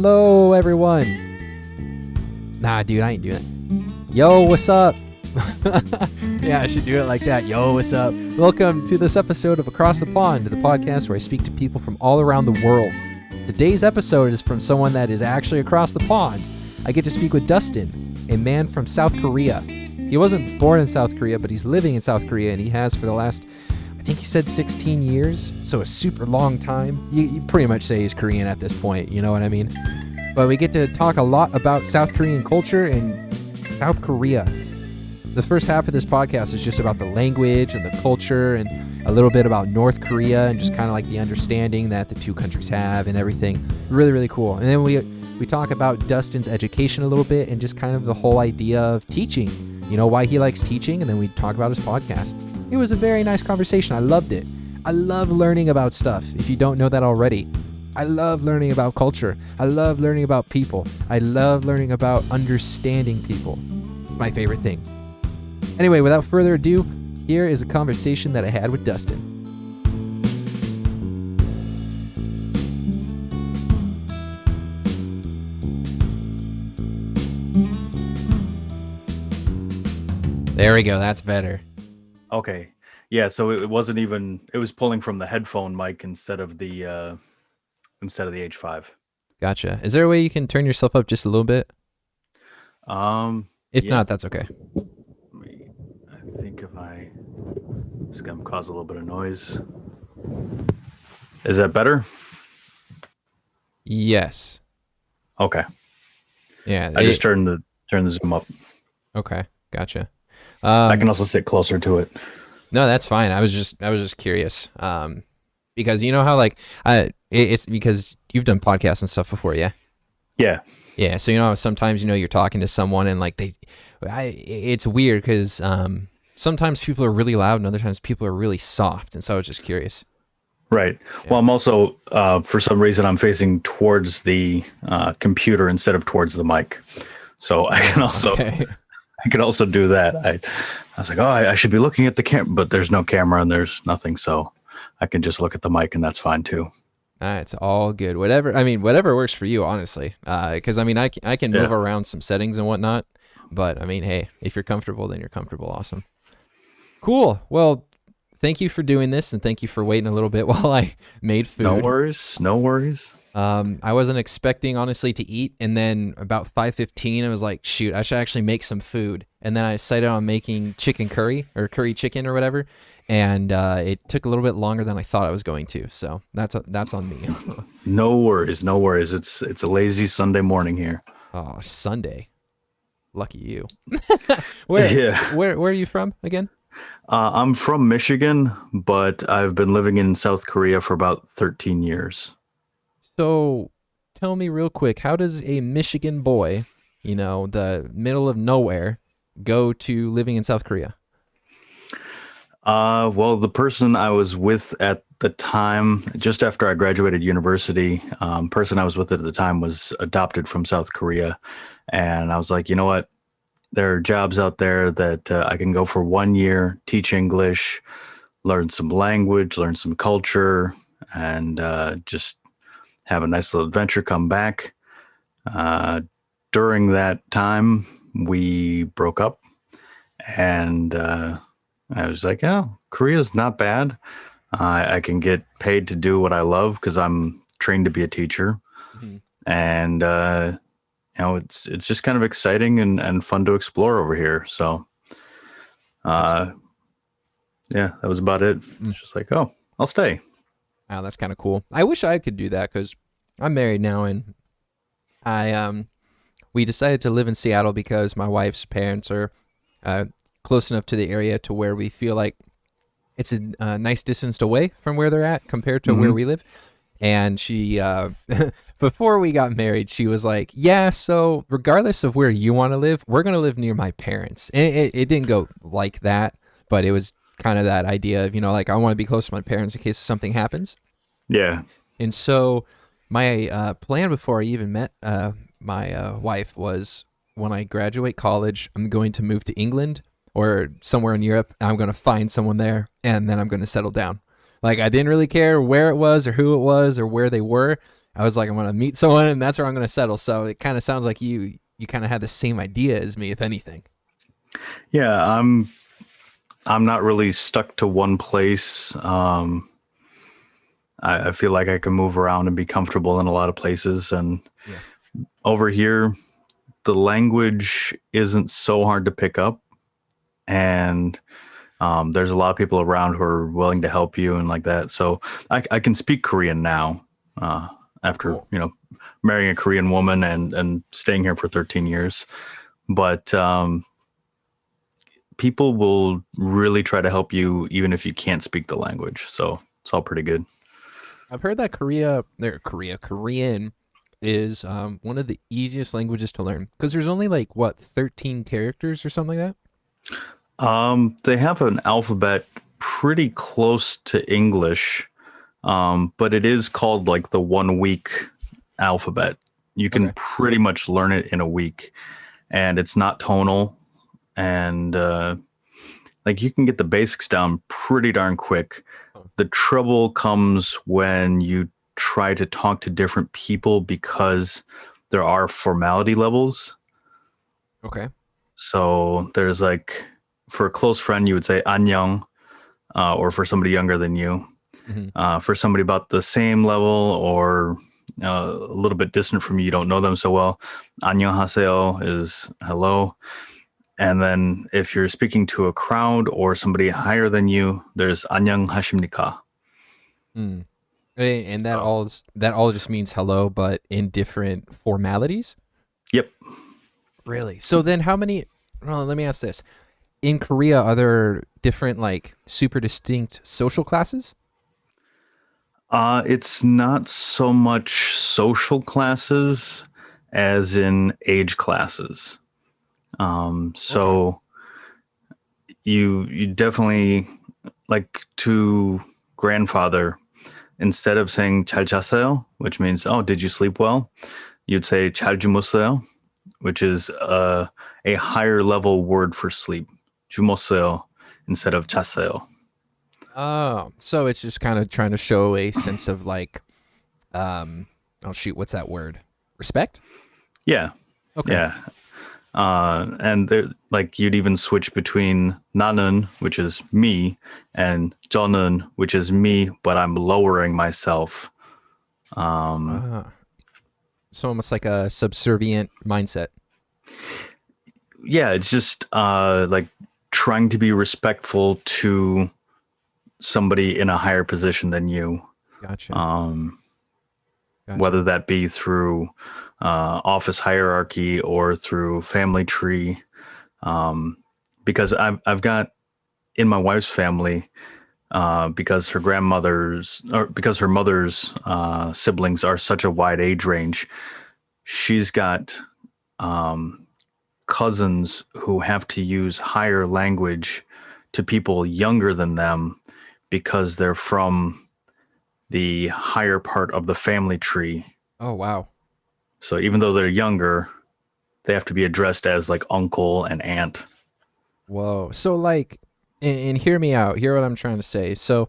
Hello, everyone. Nah, dude, I ain't doing it. Yo, what's up? Yeah, I should do it like that. Yo, what's up? Welcome to this episode of Across the Pond, the podcast where I speak to people from all around the world. Today's episode is from someone that is actually across the pond. I get to speak with Dustin, a man from South Korea. He wasn't born in South Korea, but he's living in South Korea, and he has for the last, I think he said 16 years, so a super long time. You pretty much say he's Korean at this point, you know what I mean? But we get to talk a lot about South Korean culture and South Korea. The first half of this podcast is just about the language and the culture and a little bit about North Korea and just kind of like the understanding that the two countries have and everything. Really, really cool. And then we talk about Dustin's education a little bit and just kind of the whole idea of teaching, you know, why he likes teaching, and then we talk about his podcast. It was a very nice conversation. I loved it. I love learning about stuff, if you don't know that already. I love learning about culture. I love learning about people. I love learning about understanding people. My favorite thing. Anyway, without further ado, here is a conversation that I had with Dustin. There we go. That's better. Okay. Yeah, so it wasn't even, it was pulling from the headphone mic instead of the H5. Gotcha. Is there a way you can turn yourself up just a little bit? If Yeah. not, that's okay. I think if it's gonna cause a little bit of noise. Is that better? Yes. Okay. Yeah. I just turned the zoom up. Okay. Gotcha. I can also sit closer to it. No, that's fine. I was just curious. Because you know how like it's because you've done podcasts and stuff before, yeah? Yeah. Yeah. So you know how sometimes you're talking to someone and like it's weird because sometimes people are really loud and other times people are really soft, and so I was just curious. Right. Yeah. Well, I'm also for some reason I'm facing towards the computer instead of towards the mic, so I can also I could also do that. I was like, oh, I should be looking at the camera, but there's no camera and there's nothing, so I can just look at the mic and that's fine too. It's all good. Whatever works for you, honestly. Because I can move around some settings and whatnot, but I mean, hey, if you're comfortable, then you're comfortable. Awesome. Cool. Well, thank you for doing this, and thank you for waiting a little bit while I made food. No worries. I wasn't expecting, honestly, to eat, and then about 5:15, I was like, shoot, I should actually make some food. And then I decided on making chicken curry, or curry chicken, or whatever, and it took a little bit longer than I thought I was going to, so that's on me. No worries. It's a lazy Sunday morning here. Oh, Sunday. Lucky you. Where are you from again? I'm from Michigan, but I've been living in South Korea for about 13 years. So tell me real quick, how does a Michigan boy, the middle of nowhere, go to living in South Korea? Well, the person I was with at the time, just after I graduated university, person I was with at the time was adopted from South Korea. And I was like, you know what? There are jobs out there that I can go for 1 year, teach English, learn some language, learn some culture, and just have a nice little adventure, come back. During that time, we broke up, and I was like, oh, Korea's not bad. I can get paid to do what I love because I'm trained to be a teacher. Mm-hmm. And, it's just kind of exciting and fun to explore over here. So, yeah, that was about it. It's just like, oh, I'll stay. Wow, that's kind of cool. I wish I could do that because I'm married now, and we decided to live in Seattle because my wife's parents are close enough to the area to where we feel like it's a nice distance away from where they're at compared to where we live. And she, before we got married, she was like, yeah, so regardless of where you want to live, we're going to live near my parents. And it didn't go like that, but it was kind of that idea of, like I want to be close to my parents in case something happens. Yeah. And so my plan before I even met my wife was when I graduate college, I'm going to move to England or somewhere in Europe. I'm going to find someone there, and then I'm going to settle down. Like, I didn't really care where it was or who it was or where they were. I was like, I'm gonna meet someone, and that's where I'm gonna settle. So it kind of sounds like you kind of had the same idea as me, if anything. Yeah, I'm not really stuck to one place. I feel like I can move around and be comfortable in a lot of places. And Yeah. over here, the language isn't so hard to pick up, and there's a lot of people around who are willing to help you and like that. So I can speak Korean now after Cool. marrying a Korean woman and staying here for 13 years. But people will really try to help you even if you can't speak the language. So it's all pretty good. I've heard that Korean is one of the easiest languages to learn because there's only like what 13 characters or something like that. They have an alphabet pretty close to English, but it is called like the 1 week alphabet. You can Okay. pretty much learn it in a week, and it's not tonal. And like you can get the basics down pretty darn quick. Oh, The trouble comes when you try to talk to different people because there are formality levels. okay. So there's like, for a close friend, you would say 안녕, or for somebody younger than you. Hmm. For somebody about the same level or a little bit distant from you, you don't know them so well, 안녕하세요 is hello. And then if you're speaking to a crowd or somebody higher than you, there's 안녕하십니까. Mm. And So, that all just means hello, but in different formalities. yep. Really? So then, how many? Well, let me ask this: in Korea, are there different like super distinct social classes? It's not so much social classes as in age classes. Okay. So you definitely like to grandfather, instead of saying 잘 잤어요, which means oh did you sleep well, you'd say 잘 주무세요, which is a higher level word for sleep. 주무세요 instead of 잤어요. Oh, so it's just kind of trying to show a sense of like, oh shoot, what's that word? Respect? Yeah, Okay. yeah. And there, like you'd even switch between 나는, which is me, and 저는, which is me, but I'm lowering myself. Um, Ah, so almost like a subservient mindset. yeah, it's just like trying to be respectful to somebody in a higher position than you, Gotcha. um, Gotcha. whether that be through office hierarchy or through family tree. Um, because I've got in my wife's family, because her grandmother's or because her mother's siblings are such a wide age range, she's got um, cousins who have to use higher language to people younger than them because they're from the higher part of the family tree. Oh wow. So even though they're younger, they have to be addressed as like uncle and aunt. Whoa. So like, and hear me out. Hear what I'm trying to say. So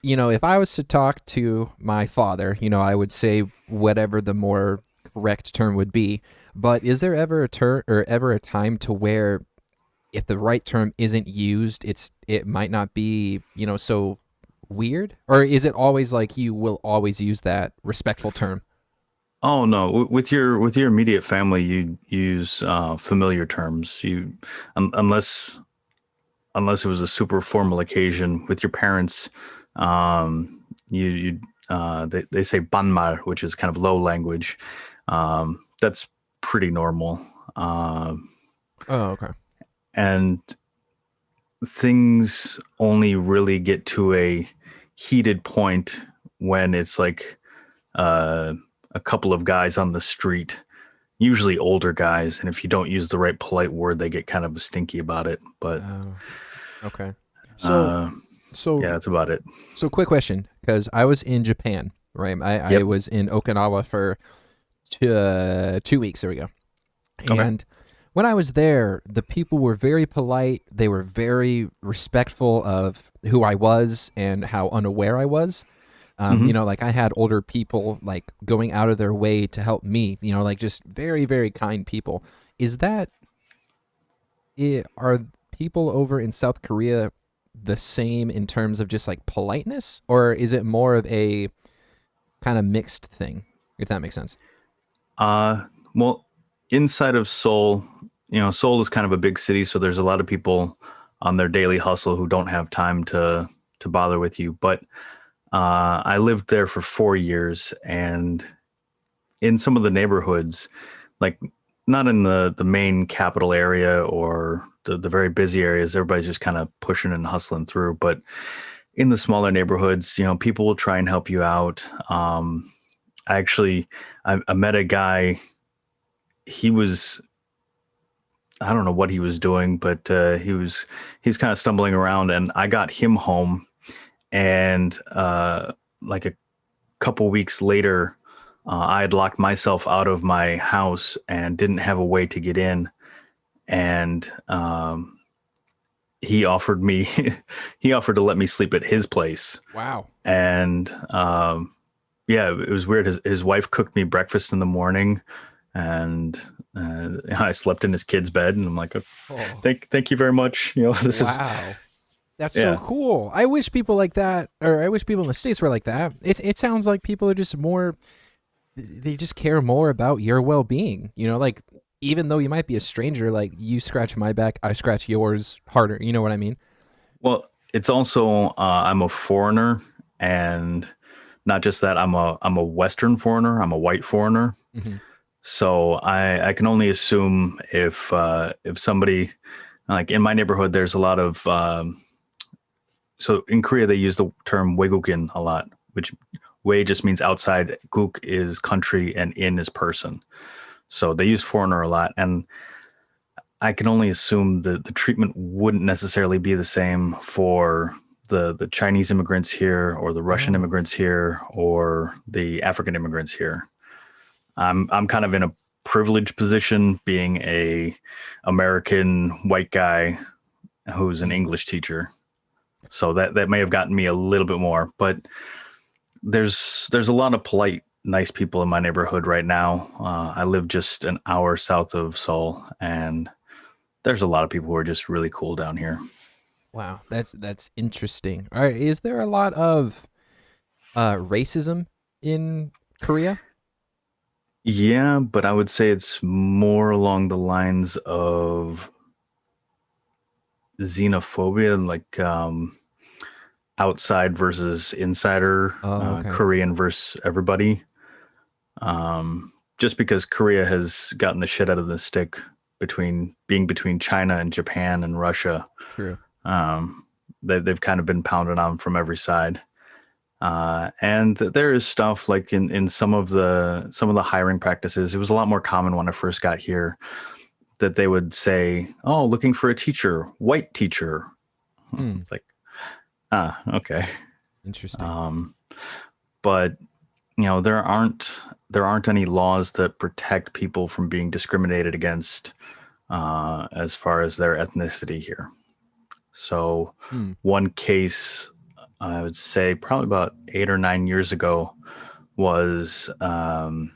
if I was to talk to my father, I would say whatever the more correct term would be. But is there ever a term or ever a time to where if the right term isn't used, it might not be, so weird? Or is it always like you will always use that respectful term? Oh no, with your immediate family, you use familiar terms. Unless it was a super formal occasion with your parents, they say banmal, which is kind of low language. That's pretty normal. Um, Oh, okay. and things only really get to a heated point when it's like uh, a couple of guys on the street, usually older guys, and if you don't use the right polite word, they get kind of stinky about it. But Oh, okay. So, uh, so, yeah, that's about it. so quick question, because I was in Japan, right? I Yep. was in Okinawa for 2 weeks. There we go. Okay. And when I was there, the people were very polite. They were very respectful of who I was and how unaware I was. Hmm. Like I had older people like going out of their way to help me, like just very, very kind people. Is that it? Are people over in South Korea the same in terms of just like politeness, or is it more of a kind of mixed thing, if that makes sense? Well, inside of Seoul, Seoul is kind of a big city, so there's a lot of people on their daily hustle who don't have time to bother with you. But I lived there for 4 years, and in some of the neighborhoods, like not in the main capital area or the very busy areas, everybody's just kind of pushing and hustling through. But in the smaller neighborhoods, people will try and help you out. I actually, I met a guy. He was, I don't know what he was doing, but he was kind of stumbling around, and I got him home. And like a couple weeks later, I had locked myself out of my house and didn't have a way to get in. And he offered me, he offered to let me sleep at his place. Wow. And yeah, it was weird. His wife cooked me breakfast in the morning, and I slept in his kid's bed. And I'm like, "Oh, Oh, thank you very much. This is wow. That's so yeah. cool. I wish people like that, or I wish people in the States were like that. It sounds like people are just more, they just care more about your well being. Like even though you might be a stranger, like you scratch my back, I scratch yours harder. You know what I mean? Well, it's also I'm a foreigner, and not just that, I'm a Western foreigner. I'm a white foreigner. Hmm. So I can only assume if somebody, like in my neighborhood, there's a lot of so in Korea they use the term 외국인 a lot, which "외" just means outside, "국" is country, and "in" is person. So they use foreigner a lot, and I can only assume that the treatment wouldn't necessarily be the same for the Chinese immigrants here, or the Russian Oh, immigrants here, or the African immigrants here. I'm kind of in a privileged position, being a American white guy who's an mm, English teacher. So that may have gotten me a little bit more, but there's a lot of polite, nice people in my neighborhood right now. I live just an hour south of Seoul, and there's a lot of people who are just really cool down here. wow. That's interesting. All right. Is there a lot of racism in Korea? Yeah, but I would say it's more along the lines of xenophobia, like outside versus insider, Oh, okay. Korean versus everybody. Just because Korea has gotten the shit out of the stick between China and Japan and Russia. True. Um, they've kind of been pounded on from every side. And there is stuff like in some of the hiring practices. It was a lot more common when I first got here that they would say, "Oh, looking for a teacher, white teacher." Hmm. It's like, okay. Interesting. Um, but there aren't any laws that protect people from being discriminated against as far as their ethnicity here. So Hmm. one case, I would say probably about 8 or 9 years ago, was an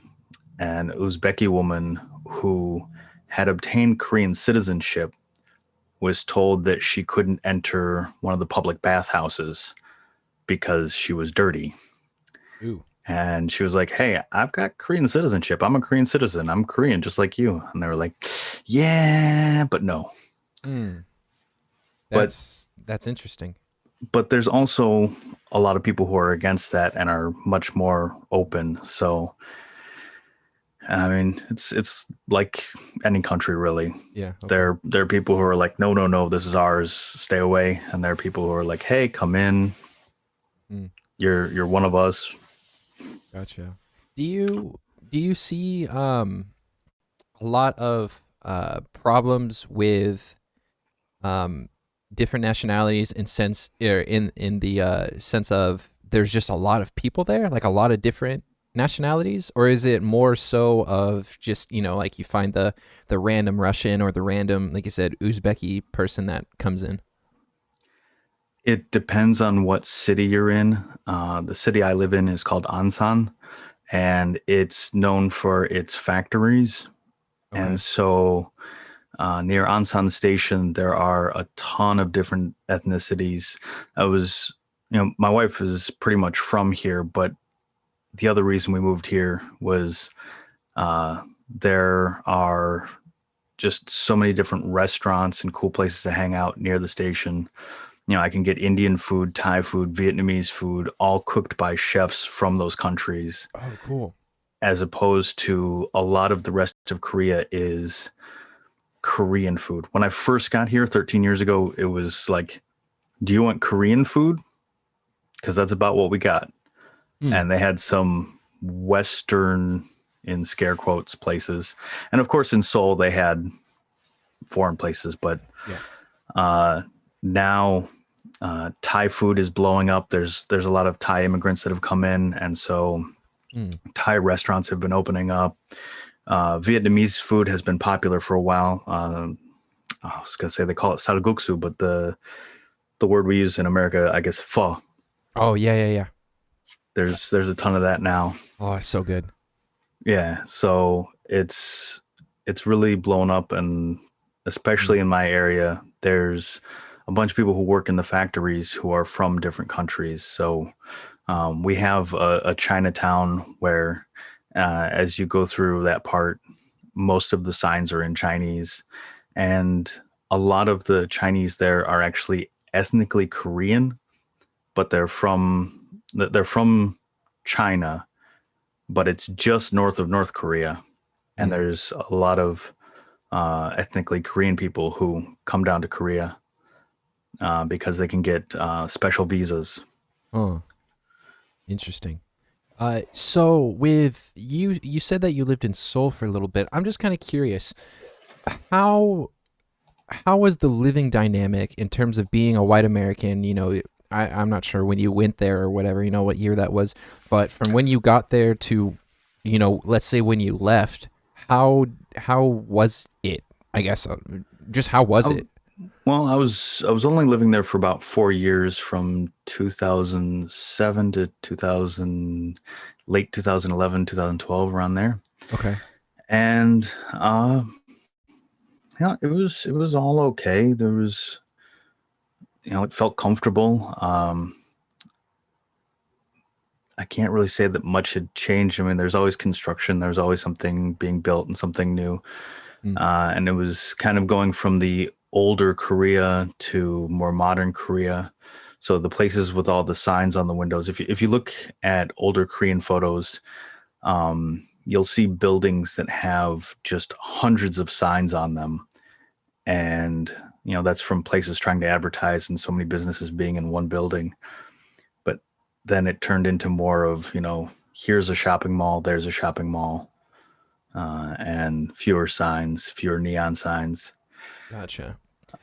Uzbeki woman who had obtained Korean citizenship, was told that she couldn't enter one of the public bathhouses because she was dirty. Ooh. And she was like, "Hey, I've got Korean citizenship. I'm a Korean citizen. I'm Korean just like you." And they were like, "Yeah, but no." Hmm. But That's interesting. there's also a lot of people who are against that and are much more open. So I mean, it's like any country really. Yeah. Okay. There are people who are like, "No, no, no, this is ours. Stay away." And there are people who are like, "Hey, come in. Hmm. You're one of us." Gotcha. Do you see a lot of problems with um different nationalities in sense in the sense of there's just a lot of people there, like a lot of different nationalities, or is it more so of just like you find the random Russian or the random, like you said, Uzbeki person that comes in? It depends on what city you're in. The city I live in is called Ansan, and it's known for its factories. And Okay. so near Ansan Station, there are a ton of different ethnicities. I was, my wife is pretty much from here, but the other reason we moved here was there are just so many different restaurants and cool places to hang out near the station. I can get Indian food, Thai food, Vietnamese food, all cooked by chefs from those countries, Oh, cool. as opposed to a lot of the rest of Korea is Korean food. When I first got here 13 years ago, it was like, do you want Korean food? Because that's about what we got. Hmm. And they had some Western, in scare quotes, places. And of course, in Seoul, they had foreign places, but Yeah. uh, now Thai food is blowing up. There's a lot of Thai immigrants that have come in, and so Hmm. Thai restaurants have been opening up. Vietnamese food has been popular for a while. I was gonna say they call it salguksu, but the word we use in America, I guess, pho. Oh, yeah, yeah, yeah. There's a ton of that now. Oh, it's so good. Yeah, so it's really blown up, and Hmm. especially in my area, there's a bunch of people who work in the factories who are from different countries. So we have a Chinatown where, as you go through that part, most of the signs are in Chinese, and a lot of the Chinese there are actually ethnically Korean, but they're from China, but it's just north of North Korea, and Hmm. there's a lot of ethnically Korean people who come down to Korea because they can get special visas. Oh, interesting. So with you, you said that you lived in Seoul for a little bit. I'm just kind of curious, how how was the living dynamic in terms of being a white American? I'm not sure when you went there or whatever, what year that was, but from when you got there to, let's say when you left, how how was it? I guess just how was I, it? well, I was only living there for about 4 years, from 2007 to 2000, late 2011, 2012, around there, Okay. and yeah, it was all okay. There was, it felt comfortable. I can't really say that much had changed. I mean, there's always construction, there's always something being built and something new. Mm. And it was kind of going from the older Korea to more modern Korea. So the places with all the signs on the windows, if you look at older Korean photos, you'll see buildings that have just hundreds of signs on them. And, that's from places trying to advertise and so many businesses being in one building. But then it turned into more of, here's a shopping mall, there's a shopping mall, and fewer signs, fewer neon signs. Gotcha.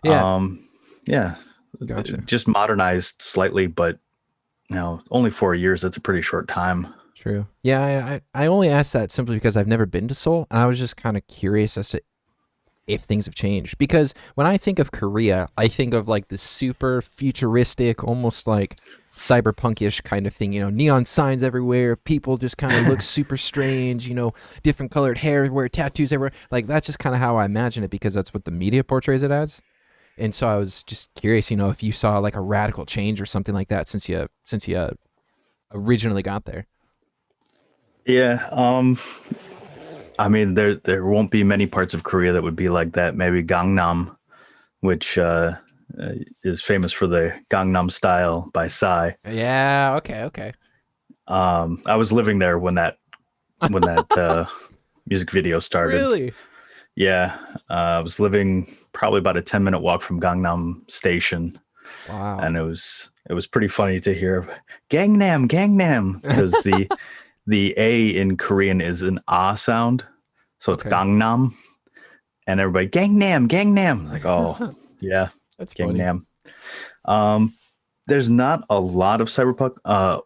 Yeah. Um, yeah, Gotcha. just modernized slightly, but only 4 years. That's a pretty short time. True. Yeah, I only asked that simply because I've never been to Seoul, and I was just kind of curious as to if things have changed. Because when I think of Korea, I think of like the super futuristic, almost like cyberpunkish kind of thing. Neon signs everywhere. People just kind of look super strange. Different colored hair, wear tattoos everywhere. Like that's just kind of how I imagine it because that's what the media portrays it as. And so I was just curious, if you saw like a radical change or something like that since you originally got there. Yeah. I mean, there won't be many parts of Korea that would be like that. Maybe Gangnam, which is famous for the Gangnam Style by Psy. Yeah. Okay. Okay. I was living there when that music video started. Really? Yeah, I was living probably about a 10-minute walk from Gangnam Station, Wow. and it was pretty funny to hear Gangnam, Gangnam, because the A in Korean is an ah sound, so it's Okay. Gangnam, and everybody Gangnam, Gangnam, like, oh yeah, That's funny. Gangnam. Um, there's not a lot of cyberpunk.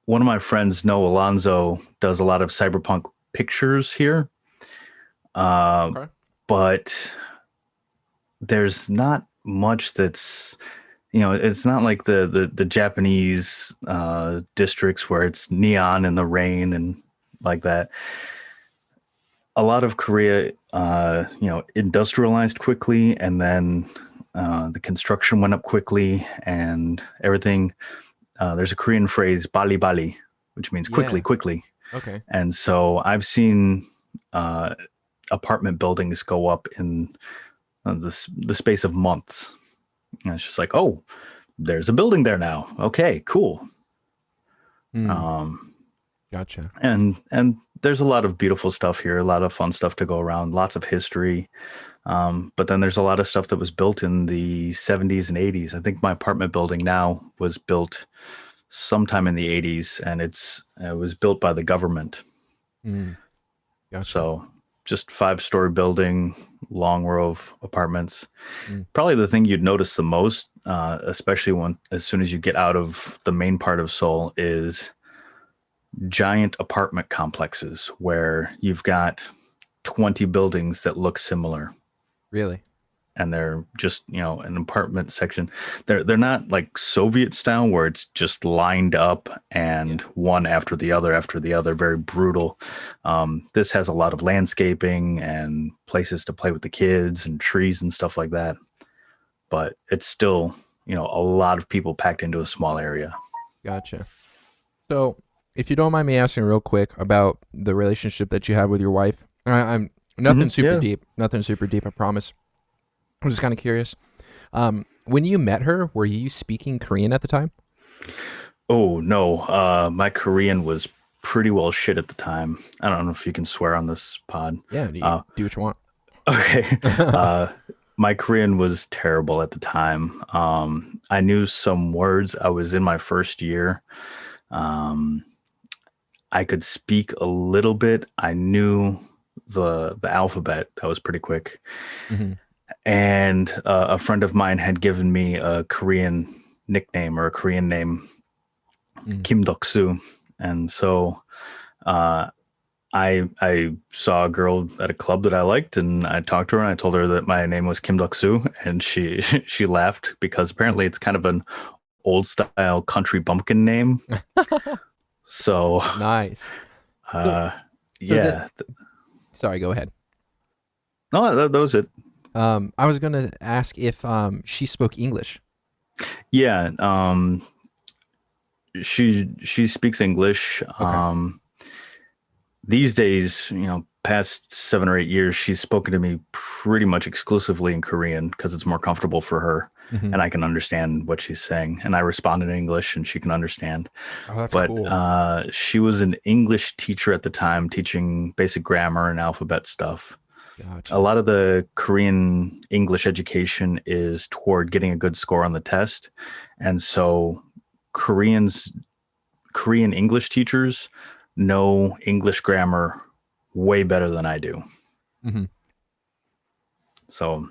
One of my friends, Noah Alonso, does a lot of cyberpunk pictures here, Okay. but there's not much that's it's not like the Japanese districts where it's neon in the rain and like that. A lot of Korea, industrialized quickly, and then the construction went up quickly, and everything. There's a Korean phrase, "bali bali," which means quickly, Yeah. quickly. Okay. And so I've seen uh, apartment buildings go up in the space of months. And it's just like, oh, there's a building there now. Okay, cool. Hmm. Um, Gotcha. and there's a lot of beautiful stuff here, a lot of fun stuff to go around, lots of history. But then there's a lot of stuff that was built in the 70s and 80s. I think my apartment building now was built sometime in the 80s, and it was built by the government. Hmm. Gotcha. So just 5-story building, long row of apartments. Mm. Probably the thing you'd notice the most, especially as soon as you get out of the main part of Seoul, is giant apartment complexes where you've got 20 buildings that look similar, Really? and they're just an apartment section. They're not like Soviet style where it's just lined up and Yeah. one after the other, very brutal. This has a lot of landscaping and places to play with the kids and trees and stuff like that, but it's still a lot of people packed into a small area. Gotcha. So, if you don't mind me asking real quick about the relationship that you have with your wife, I'm nothing super Yeah. deep, nothing super deep, I promise. I'm just kind of curious. When you met her, were you speaking Korean at the time? Oh no, my Korean was pretty well shit at the time. I don't know if you can swear on this pod. Yeah, you Uh, do what you want. okay. My Korean was terrible at the time. I knew some words. I was in my first year. Um, I could speak a little bit. I knew the alphabet. That was pretty quick. Hmm. And a friend of mine had given me a Korean nickname or a Korean name, Hmm. Kim Dok-soo. And so uh, I saw a girl at a club that I liked, and I talked to her, and I told her that my name was Kim Dok-soo, and she she laughed because apparently it's kind of an old style country bumpkin name. So Nice. So, uh, so that. yeah, Sorry, go ahead. no, that was it. I was gonna ask if she spoke English. Yeah, she speaks English. Okay. These days, past 7 or 8 years, she's spoken to me pretty much exclusively in Korean because it's more comfortable for her, Hmm. and I can understand what she's saying, and I respond in English, and she can understand. Oh, that's But cool. she was an English teacher at the time, teaching basic grammar and alphabet stuff. A Gotcha. lot of the Korean English education is toward getting a good score on the test, and so Koreans Korean English teachers know English grammar way better than I do. Hmm. So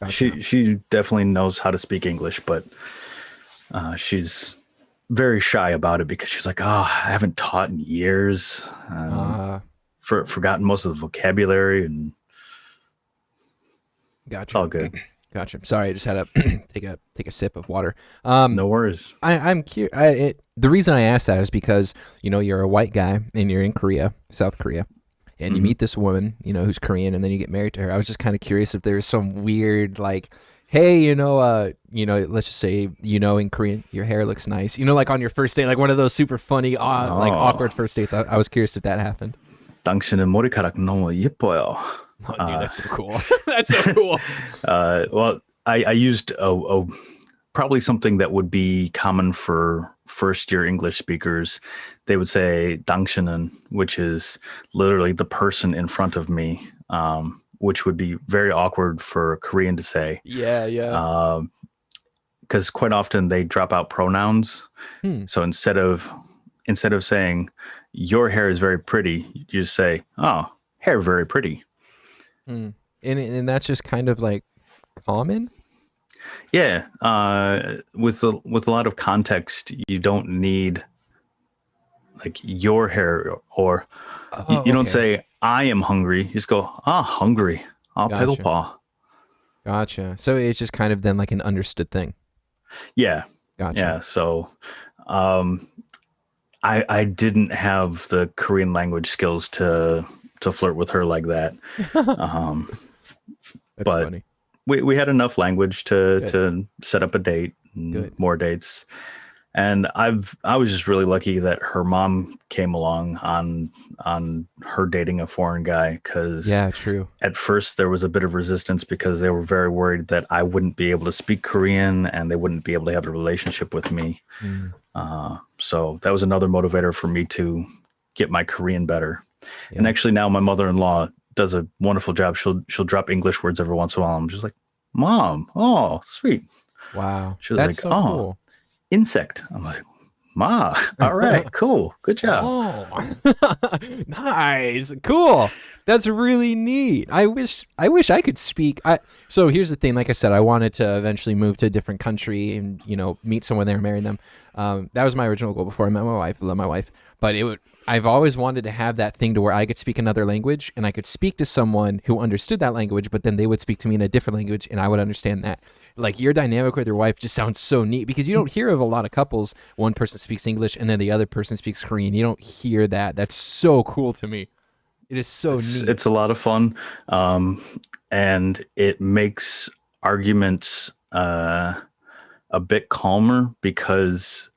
Gotcha. she definitely knows how to speak English, but she's very shy about it because she's like, oh, I haven't taught in years, Uh, forgotten most of the vocabulary, and it's Gotcha. all good. Gotcha. Sorry, I just had to take a sip of water. No worries. I'm curious. The reason I asked that is because you're a white guy and you're in Korea, South Korea, and you Hmm. meet this woman, who's Korean, and then you get married to her. I was just kind of curious if there's some weird like, hey, let's just say, in Korean, your hair looks nice. Like on your first date, like one of those super funny, like Oh, awkward first dates. I was curious if that happened. 당신은 머리카락 너무 예뻐요. Oh, dude, Uh, that's so cool. That's so cool. well, I used probably something that would be common for first year English speakers. They would say 당신은, which is literally the person in front of me, which would be very awkward for a Korean to say. Yeah, yeah. Because quite often they drop out pronouns. Hmm. So instead of saying your hair is very pretty, you just say, oh, hair very pretty. Hmm. And that's just kind of like common. Yeah, with a lot of context, you don't need like your hair, or you, Oh, you don't okay. say I am hungry. You just go hungry. Gotcha. 배고파. Gotcha. So it's just kind of then like an understood thing. Yeah. Gotcha. Yeah. So um, I didn't have the Korean language skills to flirt with her like that. Um, That's but funny. we had enough language to Good. set up a date and Good. more dates. And I was just really lucky that her mom came along on her dating a foreign guy, because Yeah, true. at first there was a bit of resistance because they were very worried that I wouldn't be able to speak Korean and they wouldn't be able to have a relationship with me. Mm, So that was another motivator for me to get my Korean better. And yeah. actually now my mother-in-law does a wonderful job. She'll drop English words every once in a while. I'm just like, Mom, oh, sweet. Wow. She was That's like, so oh, cool. insect. I'm like, Ma, all right, cool. Good job. Oh, nice, cool. That's really neat. I wish I could speak. So here's the thing. Like I said, I wanted to eventually move to a different country and meet someone there, and marry them. That was my original goal before I met my wife. I love my wife, but I've always wanted to have that thing to where I could speak another language and I could speak to someone who understood that language, but then they would speak to me in a different language and I would understand that. Like your dynamic with your wife just sounds so neat because you don't hear of a lot of couples. One person speaks English and then the other person speaks Korean. You don't hear that. That's so cool to me. It is so neat. It's a lot of fun, and it makes arguments a bit calmer because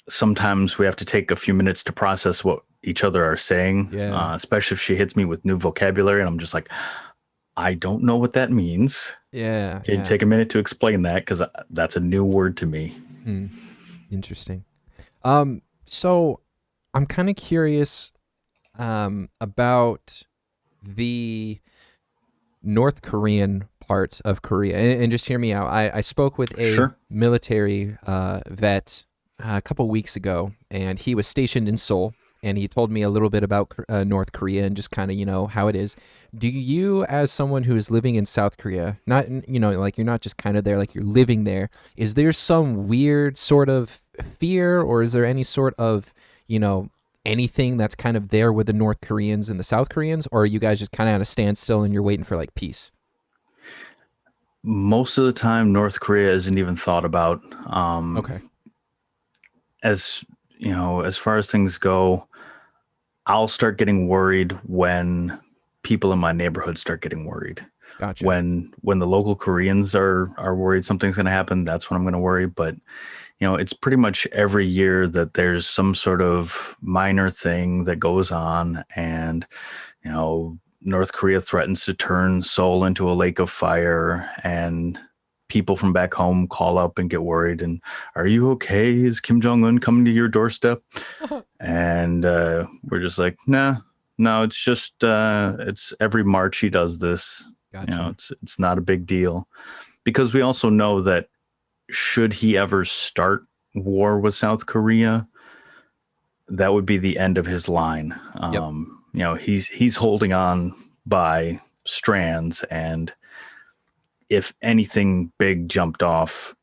sometimes we have to take a few minutes to process what each other are saying, Yeah. especially if she hits me with new vocabulary and I'm just like, I don't know what that means. Yeah. Can you Yeah. take a minute to explain that? Because that's a new word to me. Hmm. Interesting. So I'm kind of curious about the North Korean part of Korea. And just hear me out. I spoke with a Sure. military vet a couple weeks ago, and he was stationed in Seoul. And he told me a little bit about North Korea and just kind of, how it is. Do you, as someone who is living in South Korea, not, like you're not just kind of there, like you're living there, is there some weird sort of fear or is there any sort of, you know, anything that's kind of there with the North Koreans and the South Koreans? Or are you guys just kind of at a standstill and you're waiting for like peace? Most of the time, North Korea isn't even thought about. Okay. As as far as things go, I'll start getting worried when people in my neighborhood start getting worried. Gotcha. When the local Koreans are worried something's going to happen, that's when I'm going to worry. But it's pretty much every year that there's some sort of minor thing that goes on, and North Korea threatens to turn Seoul into a lake of fire, and people from back home call up and get worried. And are you okay? Is Kim Jong Un coming to your doorstep? And we're just like, nah, no, it's just it's every March he does this. Gotcha. It's not a big deal, because we also know that should he ever start war with South Korea, that would be the end of his line. Yep. He's holding on by strands, and if anything big jumped off,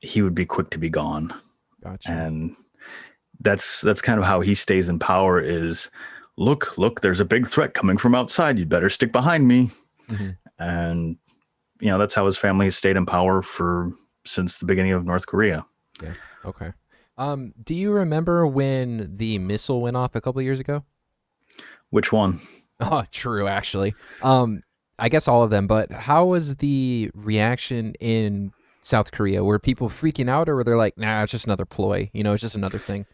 he would be quick to be gone. Gotcha. And that's kind of how he stays in power is, look, there's a big threat coming from outside. You'd better stick behind me. Hmm. And, that's how his family has stayed in power since the beginning of North Korea. Yeah. Okay. Do you remember when the missile went off a couple of years ago? Which one? Oh, true, actually. I guess all of them, but how was the reaction in South Korea? Were people freaking out or were they like, nah, it's just another ploy? It's just another thing.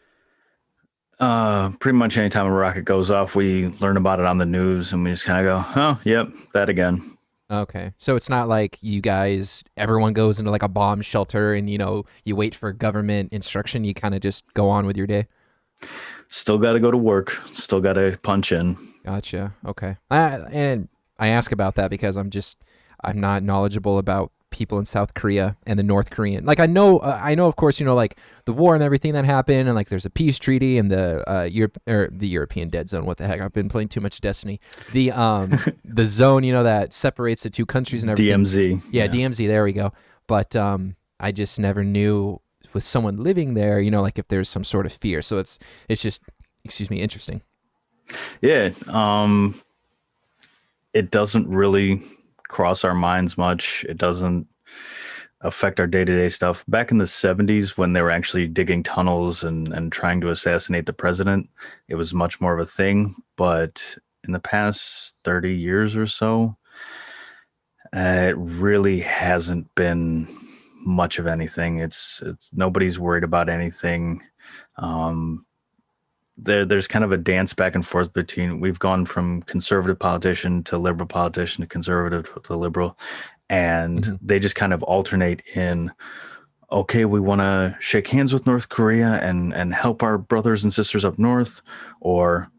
Pretty much anytime a rocket goes off, we learn about it on the news and we just kind of go, oh, yep, that again. Okay. So it's not like everyone goes into like a bomb shelter and, you wait for government instruction. You kind of just go on with your day. Still got to go to work. Still got to punch in. Gotcha. Okay. And I ask about that because I'm not knowledgeable about people in South Korea and the North Korean. Like I know, of course, like the war and everything that happened, and like there's a peace treaty and the European Dead Zone. What the heck? I've been playing too much Destiny. The the zone, that separates the two countries and everything. DMZ. Yeah, DMZ. There we go. But I just never knew with someone living there, like if there's some sort of fear. So it's just, excuse me, interesting. Yeah. It doesn't really cross our minds much. It doesn't affect our day-to-day stuff. Back in the 70s, when they were actually digging tunnels and trying to assassinate the president, it was much more of a thing. But in the past 30 years or so, it really hasn't been much of anything. It's nobody's worried about anything. Um, there's kind of a dance back and forth between, we've gone from conservative politician to liberal politician to conservative to liberal, and Mhm. they just kind of alternate in, okay, we want to shake hands with North Korea and help our brothers and sisters up north, or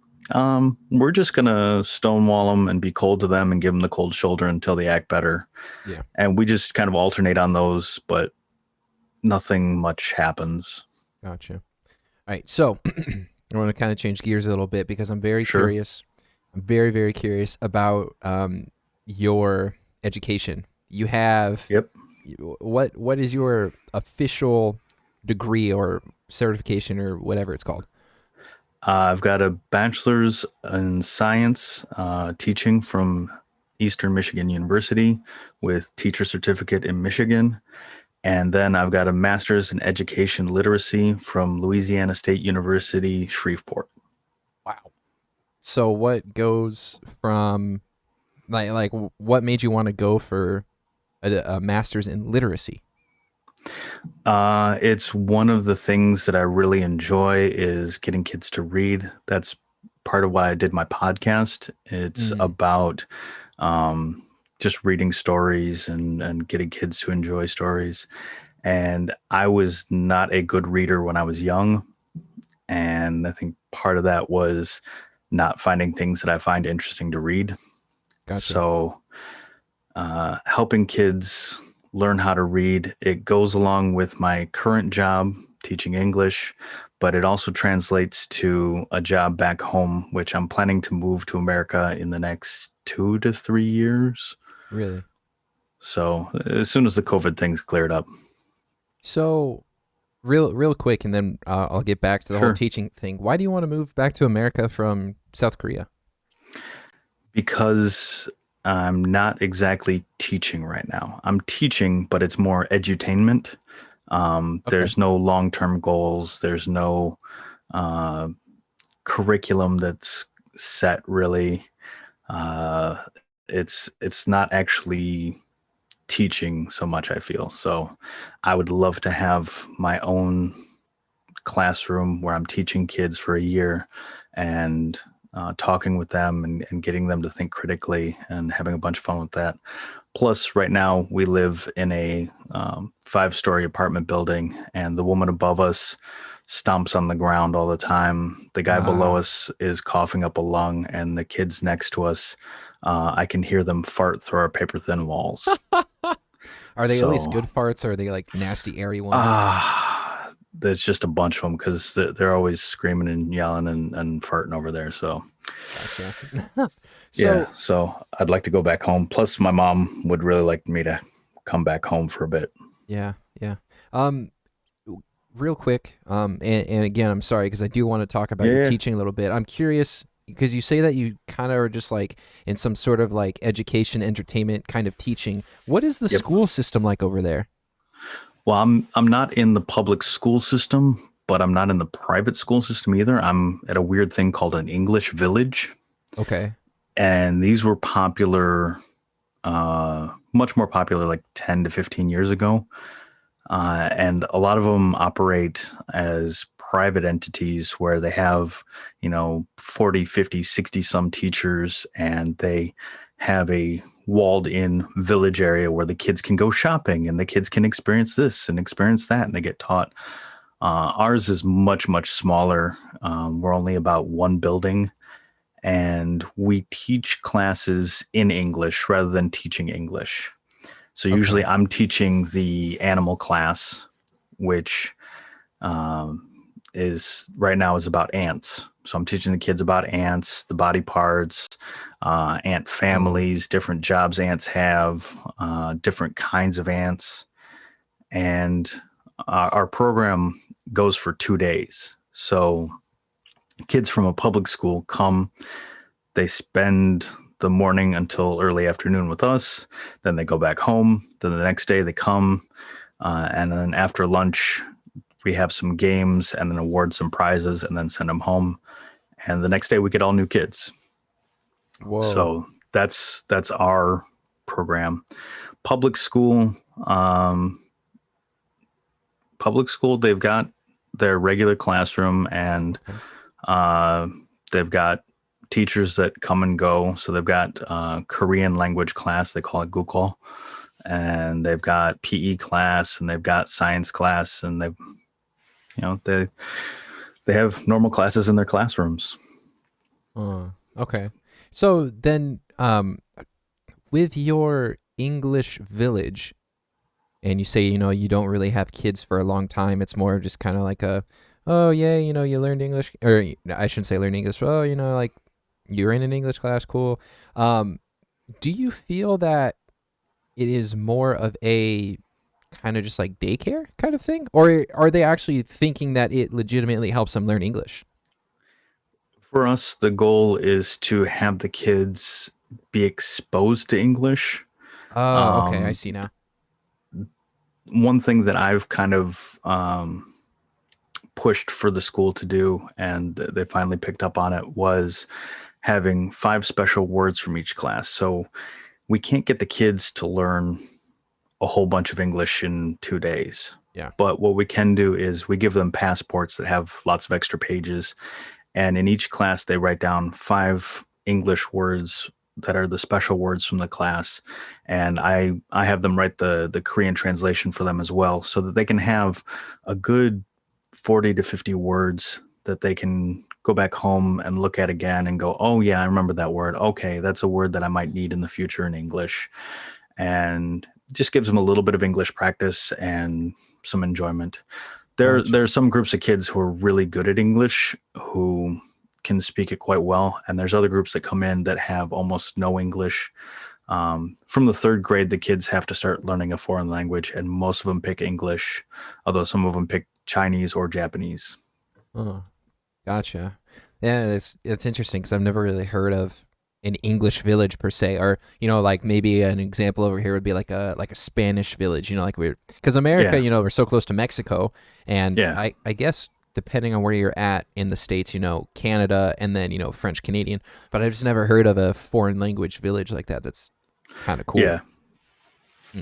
we're just gonna stonewall them and be cold to them and give them the cold shoulder until they act better. Yeah. And we just kind of alternate on those, but nothing much happens. Gotcha. All right. So I want to kind of change gears a little bit because I'm very Sure. curious. I'm very, very curious about your education. You have Yep. what is your official degree or certification or whatever it's called? I've got a bachelor's in science teaching from Eastern Michigan University with teacher certificate in Michigan. And then I've got a master's in education literacy from Louisiana State University, Shreveport. Wow. So what goes from what made you want to go for a master's in literacy? It's one of the things that I really enjoy is getting kids to read. That's part of why I did my podcast. It's Mm, about um, just reading stories and getting kids to enjoy stories. And I was not a good reader when I was young. And I think part of that was not finding things that I find interesting to read. gotcha. So helping kids learn how to read, it goes along with my current job teaching English, but it also translates to a job back home, which I'm planning to move to America in the next 2 to 3 years. Really? So as soon as the COVID thing's cleared up. So real quick, and then I'll get back to the whole Sure. teaching thing. Why do you want to move back to America from South Korea? Because I'm not exactly teaching right now. I'm teaching, but it's more edutainment. Okay. There's no long-term goals. There's no uh, curriculum that's set really. Uh, it's not actually teaching so much, I feel. So I would love to have my own classroom where I'm teaching kids for a year and talking with them and getting them to think critically and having a bunch of fun with that. Plus, right now we live in a 5-story apartment building, and the woman above us stomps on the ground all the time. The guy below Ah, us is coughing up a lung, and the kids next to us, I can hear them fart through our paper thin walls. are they at least So good farts, or are they like nasty, airy ones? there's just a bunch of them because they're always screaming and yelling and farting over there. So Gotcha. yeah, So so I'd like to go back home. Plus, my mom would really like me to come back home for a bit. yeah, yeah. Um, real quick, and again, I'm sorry because I do want to talk about your Yeah, teaching a little bit. I'm curious because you say that you kind of are just like in some sort of like education, entertainment kind of teaching. What is the yep. school system like over there? Well, I'm not in the public school system, but I'm not in the private school system either. I'm at a weird thing called an English village, Okay. and these were popular, much more popular, like 10 to 15 years ago. And a lot of them operate as private entities where they have, 40, 50, 60 some teachers, and they have a walled in village area where the kids can go shopping and the kids can experience this and experience that, and they get taught. Ours is much, much smaller. We're only about one building, and we teach classes in English rather than teaching English. So usually Okay. I'm teaching the animal class, which um, is right now is about ants. So I'm teaching the kids about ants, the body parts, ant Oh, families, different jobs ants have, different kinds of ants. And our program goes for 2 days. So kids from a public school come, they spend the morning until early afternoon with us. Then they go back home. Then the next day they come. And then after lunch, we have some games and then award some prizes and then send them home. And the next day we get all new kids. Whoa. So that's our program. Public school, um, public school, they've got their regular classroom and Okay. uh, they've got teachers that come and go. So they've got Korean language class, they call it Gukul, and they've got PE class and they've got science class, and they have normal classes in their classrooms. Okay. So then, with your English village, and you say, you don't really have kids for a long time, it's more just kind of like oh, yeah, you learned English, or I shouldn't say learn English, but, oh, like you're in an English class, cool. Um, do you feel that it is more of a kind of just like daycare kind of thing? Or are they actually thinking that it legitimately helps them learn English? For us, the goal is to have the kids be exposed to English. Oh, okay, I Um, see now. One thing that I've kind of pushed for the school to do, and they finally picked up on it, was having 5 special words from each class. So we can't get the kids to learn a whole bunch of English in 2 days. Yeah. But what we can do is we give them passports that have lots of extra pages. And in each class, they write down 5 English words that are the special words from the class. And I have them write the Korean translation for them as well, so that they can have a good 40 to 50 words that they can go back home and look at again and go, oh, yeah, I remember that word. Okay, that's a word that I might need in the future in English. And just gives them a little bit of English practice and some enjoyment. There Gotcha. are some groups of kids who are really good at English who can speak it quite well, and there's other groups that come in that have almost no English. From the 3rd grade, the kids have to start learning a foreign language, and most of them pick English, although some of them pick Chinese or Japanese. Oh, gotcha. Yeah, it's interesting because I've never really heard of an English village per se, or like maybe an example over here would be like a Spanish village. Like we're because America, Yeah, we're so close to Mexico, and yeah, I guess depending on where you're at in the states, Canada and then French Canadian. But I've just never heard of a foreign language village like that. That's kind of cool. yeah. Hmm.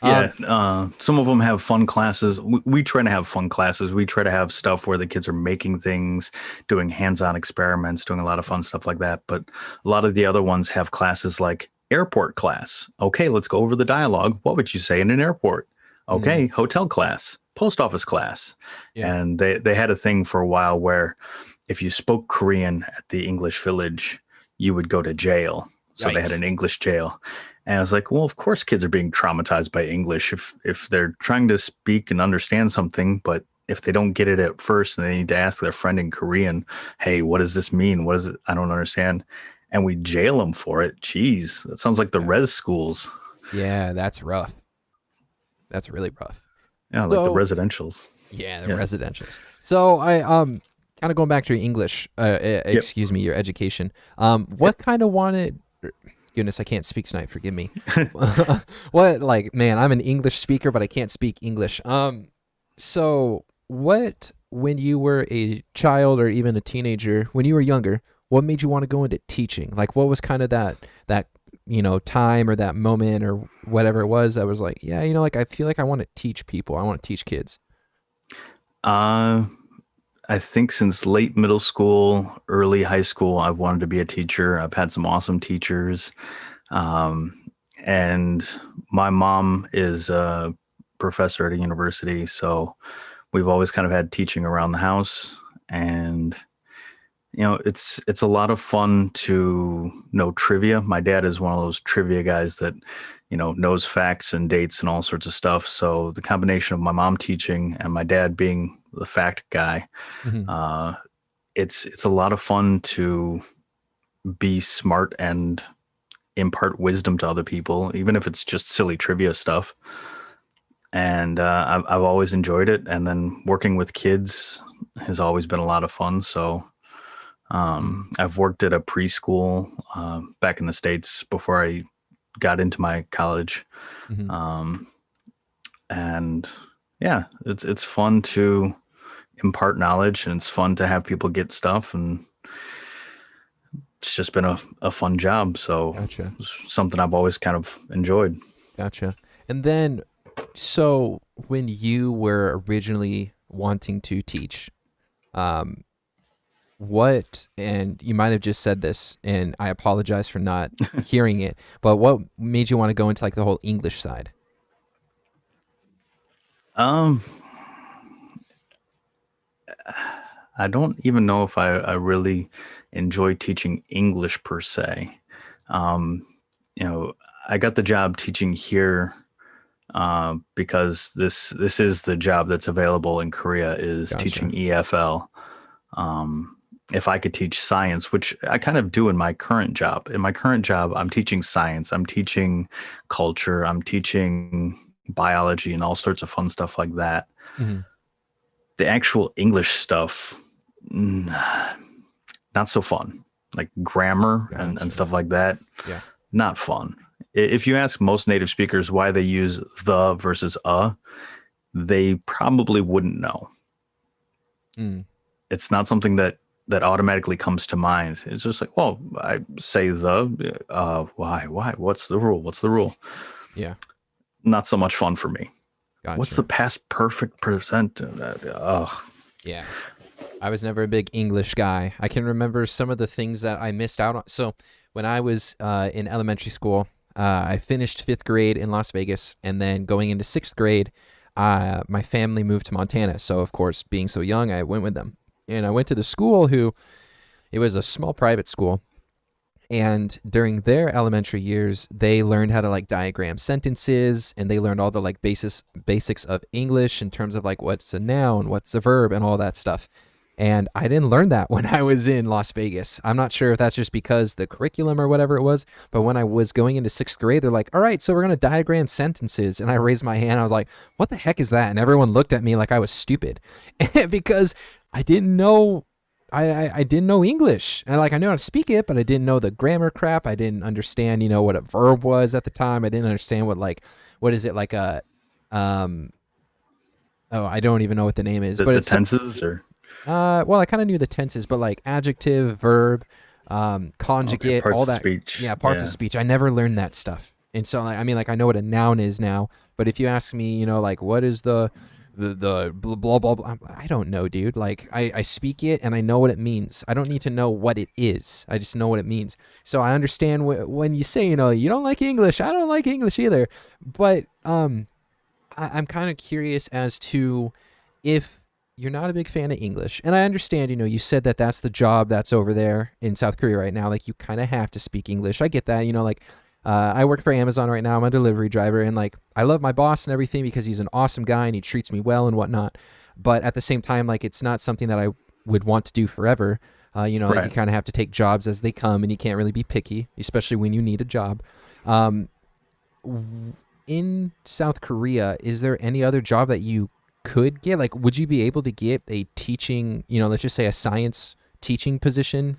Yeah, Um, some of them have fun classes. We try to have fun classes. We try to have stuff where the kids are making things, doing hands-on experiments, doing a lot of fun stuff like that. But a lot of the other ones have classes like airport class. Okay, let's go over the dialogue. What would you say in an airport? mm, Okay, hotel class, post office class. yeah. And they had a thing for a while where if you spoke Korean at the English village, you would go to jail. So they had Yikes. an English jail. And I was like, well, of course kids are being traumatized by English if they're trying to speak and understand something, but if they don't get it at first and they need to ask their friend in Korean, hey, what does this mean? What is it? I don't understand. And we jail them for it. Jeez, that sounds like the Yeah. res schools. Yeah, that's rough. That's really rough. Yeah, like the So residentials. yeah, the Yeah. residentials. So I kind of going back to your English, Yep. excuse me, your education. Yep. What kind of wanted? Goodness, I can't speak tonight. Forgive me. What like man, I'm an English speaker, but I can't speak English. So what when you were a child or even a teenager, when you were younger, what made you want to go into teaching? Like, what was kind of that time or that moment or whatever it was that was like, yeah, like I feel like I want to teach people. I want to teach kids. Uh, I think since late middle school, early high school, I've wanted to be a teacher. I've had some awesome teachers. Um, and my mom is a professor at a university. So we've always kind of had teaching around the house. And, it's a lot of fun to know trivia. My dad is one of those trivia guys that, knows facts and dates and all sorts of stuff. So the combination of my mom teaching and my dad being the fact guy, Hmm. uh, it's a lot of fun to be smart and impart wisdom to other people, even if it's just silly trivia stuff. And I've always enjoyed it. And then working with kids has always been a lot of fun. So I've worked at a preschool back in the States before I got into my college. Hmm. Um, And yeah, it's fun to impart knowledge, and it's fun to have people get stuff, and it's just been a fun job. So Gotcha. it's something I've always kind of enjoyed. Gotcha. And then, so when you were originally wanting to teach, um, what, and you might have just said this, and I apologize for not hearing it, but what made you want to go into like the whole English side? Um, I don't even know if I really enjoy teaching English per se. Um, you know, I got the job teaching here because this is the job that's available in Korea, is Gotcha. teaching EFL. Um, if I could teach science, which I kind of do in my current job. In my current job, I'm teaching science, I'm teaching culture, I'm teaching biology, and all sorts of fun stuff like that. Hmm. The actual English stuff, mm, not so fun. Like grammar and Gotcha. stuff like that, Yeah. not fun. If you ask most native speakers why they use the versus they probably wouldn't know. Mm. It's not something that automatically comes to mind. It's just like, well, I say why? What's the rule? What's the rule? Yeah. Not so much fun for me. What's the Gotcha. past perfect present? Yeah. I was never a big English guy. I can remember some of the things that I missed out on. So when I was in elementary school, I finished fifth grade in Las Vegas, and then going into sixth grade, my family moved to Montana. So of course, being so young, I went with them, and I went to the school. It was a small private school, and during their elementary years they learned how to like diagram sentences, and they learned all the like basics of English in terms of like what's a noun, what's a verb, and all that stuff. And I didn't learn that when I was in Las Vegas. I'm not sure if that's just because the curriculum or whatever it was, but when I was going into sixth grade, they're like, all right, so we're going to diagram sentences. And I raised my hand. I was like, what the heck is that? And everyone looked at me like I was stupid because I didn't know I didn't know English. And like I knew how to speak it, but I didn't know the grammar crap. I didn't understand, what a verb was at the time. I didn't understand what is it like a um oh, I don't even know what the name is, but The it's tenses or well, I kind of knew the tenses, but like adjective, verb, okay, conjugate, parts all of that. speech. Yeah, parts of Yeah. speech. I never learned that stuff. And so, like, I mean, like, I know what a noun is now, but if you ask me, like, what is the blah, blah, blah, blah, I don't know, dude. Like, I speak it and I know what it means. I don't need to know what it is. I just know what it means. So I understand when you say, you don't like English. I don't like English either. But I'm kind of curious as to if you're not a big fan of English, and I understand, you said that that's the job that's over there in South Korea right now. Like, you kind of have to speak English. I get that, like, I work for Amazon right now. I'm a delivery driver, and like, I love my boss and everything because he's an awesome guy and he treats me well and whatnot. But at the same time, like, it's not something that I would want to do forever. Like, you Right. kind of have to take jobs as they come, and you can't really be picky, especially when you need a job. Um, in South Korea, is there any other job that you could get? Like, would you be able to get a teaching, let's just say a science teaching position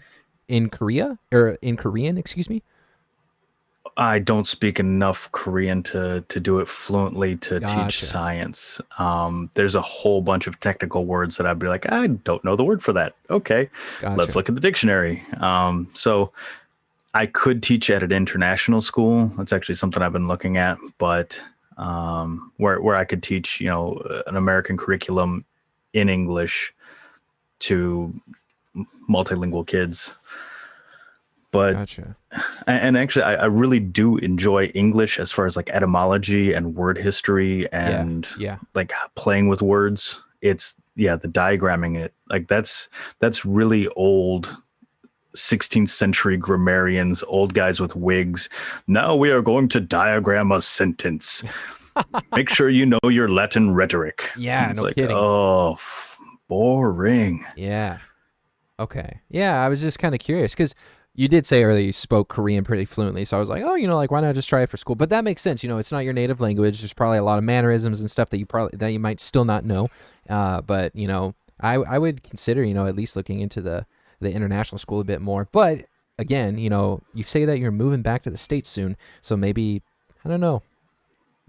in Korea or in Korean, excuse me? I don't speak enough Korean to do it fluently to teach Gotcha. science. There's a whole bunch of technical words that I'd be like, I don't know the word for that. Okay, let's Gotcha. look at the dictionary. So I could teach at an international school. That's actually something I've been looking at, but where I could teach, an American curriculum in English to multilingual kids. But Gotcha. and actually, I really do enjoy English as far as like etymology and word history Yeah. and Yeah. like playing with words. It's yeah, the diagramming it like that's really old 16th century grammarians, old guys with wigs. Now we are going to diagram a sentence. Make sure you know your Latin rhetoric. Yeah. It's No like, kidding. oh, boring. Yeah. Okay. Yeah. I was just kind of curious because you did say earlier you spoke Korean pretty fluently. So I was like, oh, like, why not just try it for school? But that makes sense. It's not your native language. There's probably a lot of mannerisms and stuff that you might still not know. But, I would consider, at least looking into the international school a bit more. But again, you say that you're moving back to the States soon. So maybe, I don't know.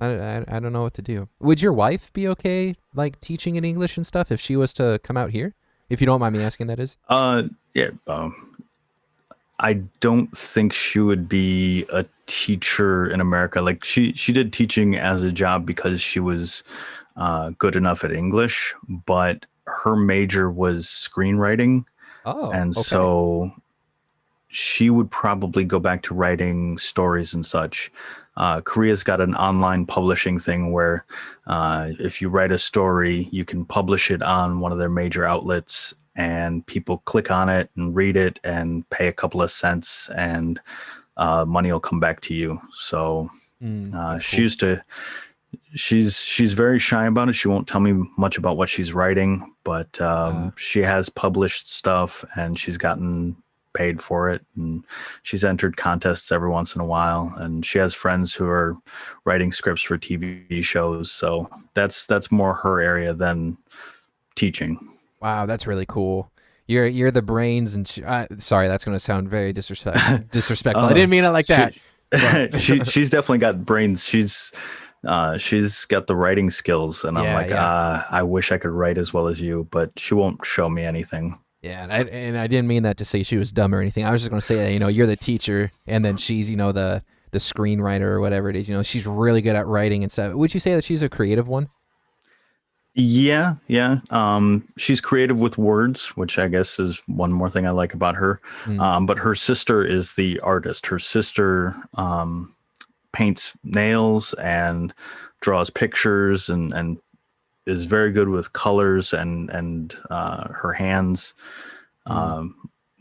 I don't know what to do. Would your wife be okay, like teaching in English and stuff, if she was to come out here? If you don't mind me asking, that is. Uh, yeah. I don't think she would be a teacher in America. Like she did teaching as a job because she was good enough at English, but her major was screenwriting, Oh, and okay. so she would probably go back to writing stories and such. Korea's got an online publishing thing where if you write a story, you can publish it on one of their major outlets, and people click on it and read it and pay a couple of cents, and money will come back to you. So That's she cool. used to. She's very shy about it. She won't tell me much about what she's writing, but Uh, she has published stuff and she's gotten paid for it, and she's entered contests every once in a while, and she has friends who are writing scripts for TV shows. So that's more her area than teaching. wow, that's really cool. You're the brains, and sorry, that's going to sound very disrespectful. I uh, didn't mean it like she that, but she's definitely got brains. She's got the writing skills, and I'm yeah, like, yeah. I wish I could write as well as you, but she won't show me anything. Yeah, and I didn't mean that to say she was dumb or anything. I was just going to say that you're the teacher, and then she's the screenwriter or whatever it is. She's really good at writing and stuff. Would you say that she's a creative one? Yeah, yeah. She's creative with words, which I guess is one more thing I like about her. Mm. But her sister is the artist. Her sister paints nails and draws pictures, and is very good with colors and her hands, Mm.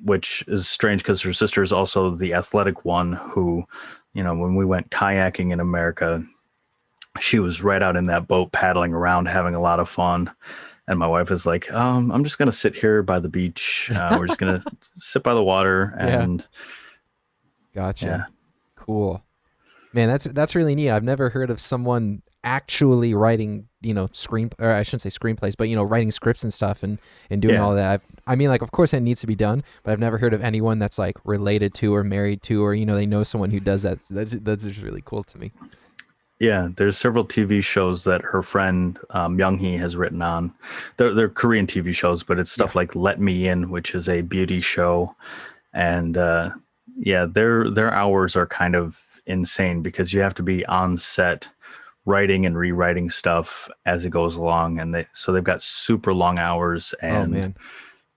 which is strange because her sister is also the athletic one who, when we went kayaking in America, she was right out in that boat paddling around having a lot of fun. And my wife is like, I'm just going to sit here by the beach. We're just going to sit by the water. Yeah, And gotcha. yeah. Cool. Man, that's really neat. I've never heard of someone actually writing, or I shouldn't say screenplays, but writing scripts and stuff and doing Yeah. all that. I mean, like, of course, it needs to be done, but I've never heard of anyone that's like related to or married to, or they know someone who does that. That's just really cool to me. Yeah. There's several TV shows that her friend Young Hee has written on. They're Korean TV shows, but it's Yeah. stuff like Let Me In, which is a beauty show. And yeah, their hours are kind of insane because you have to be on set writing and rewriting stuff as it goes along, and they've got super long hours Oh and man.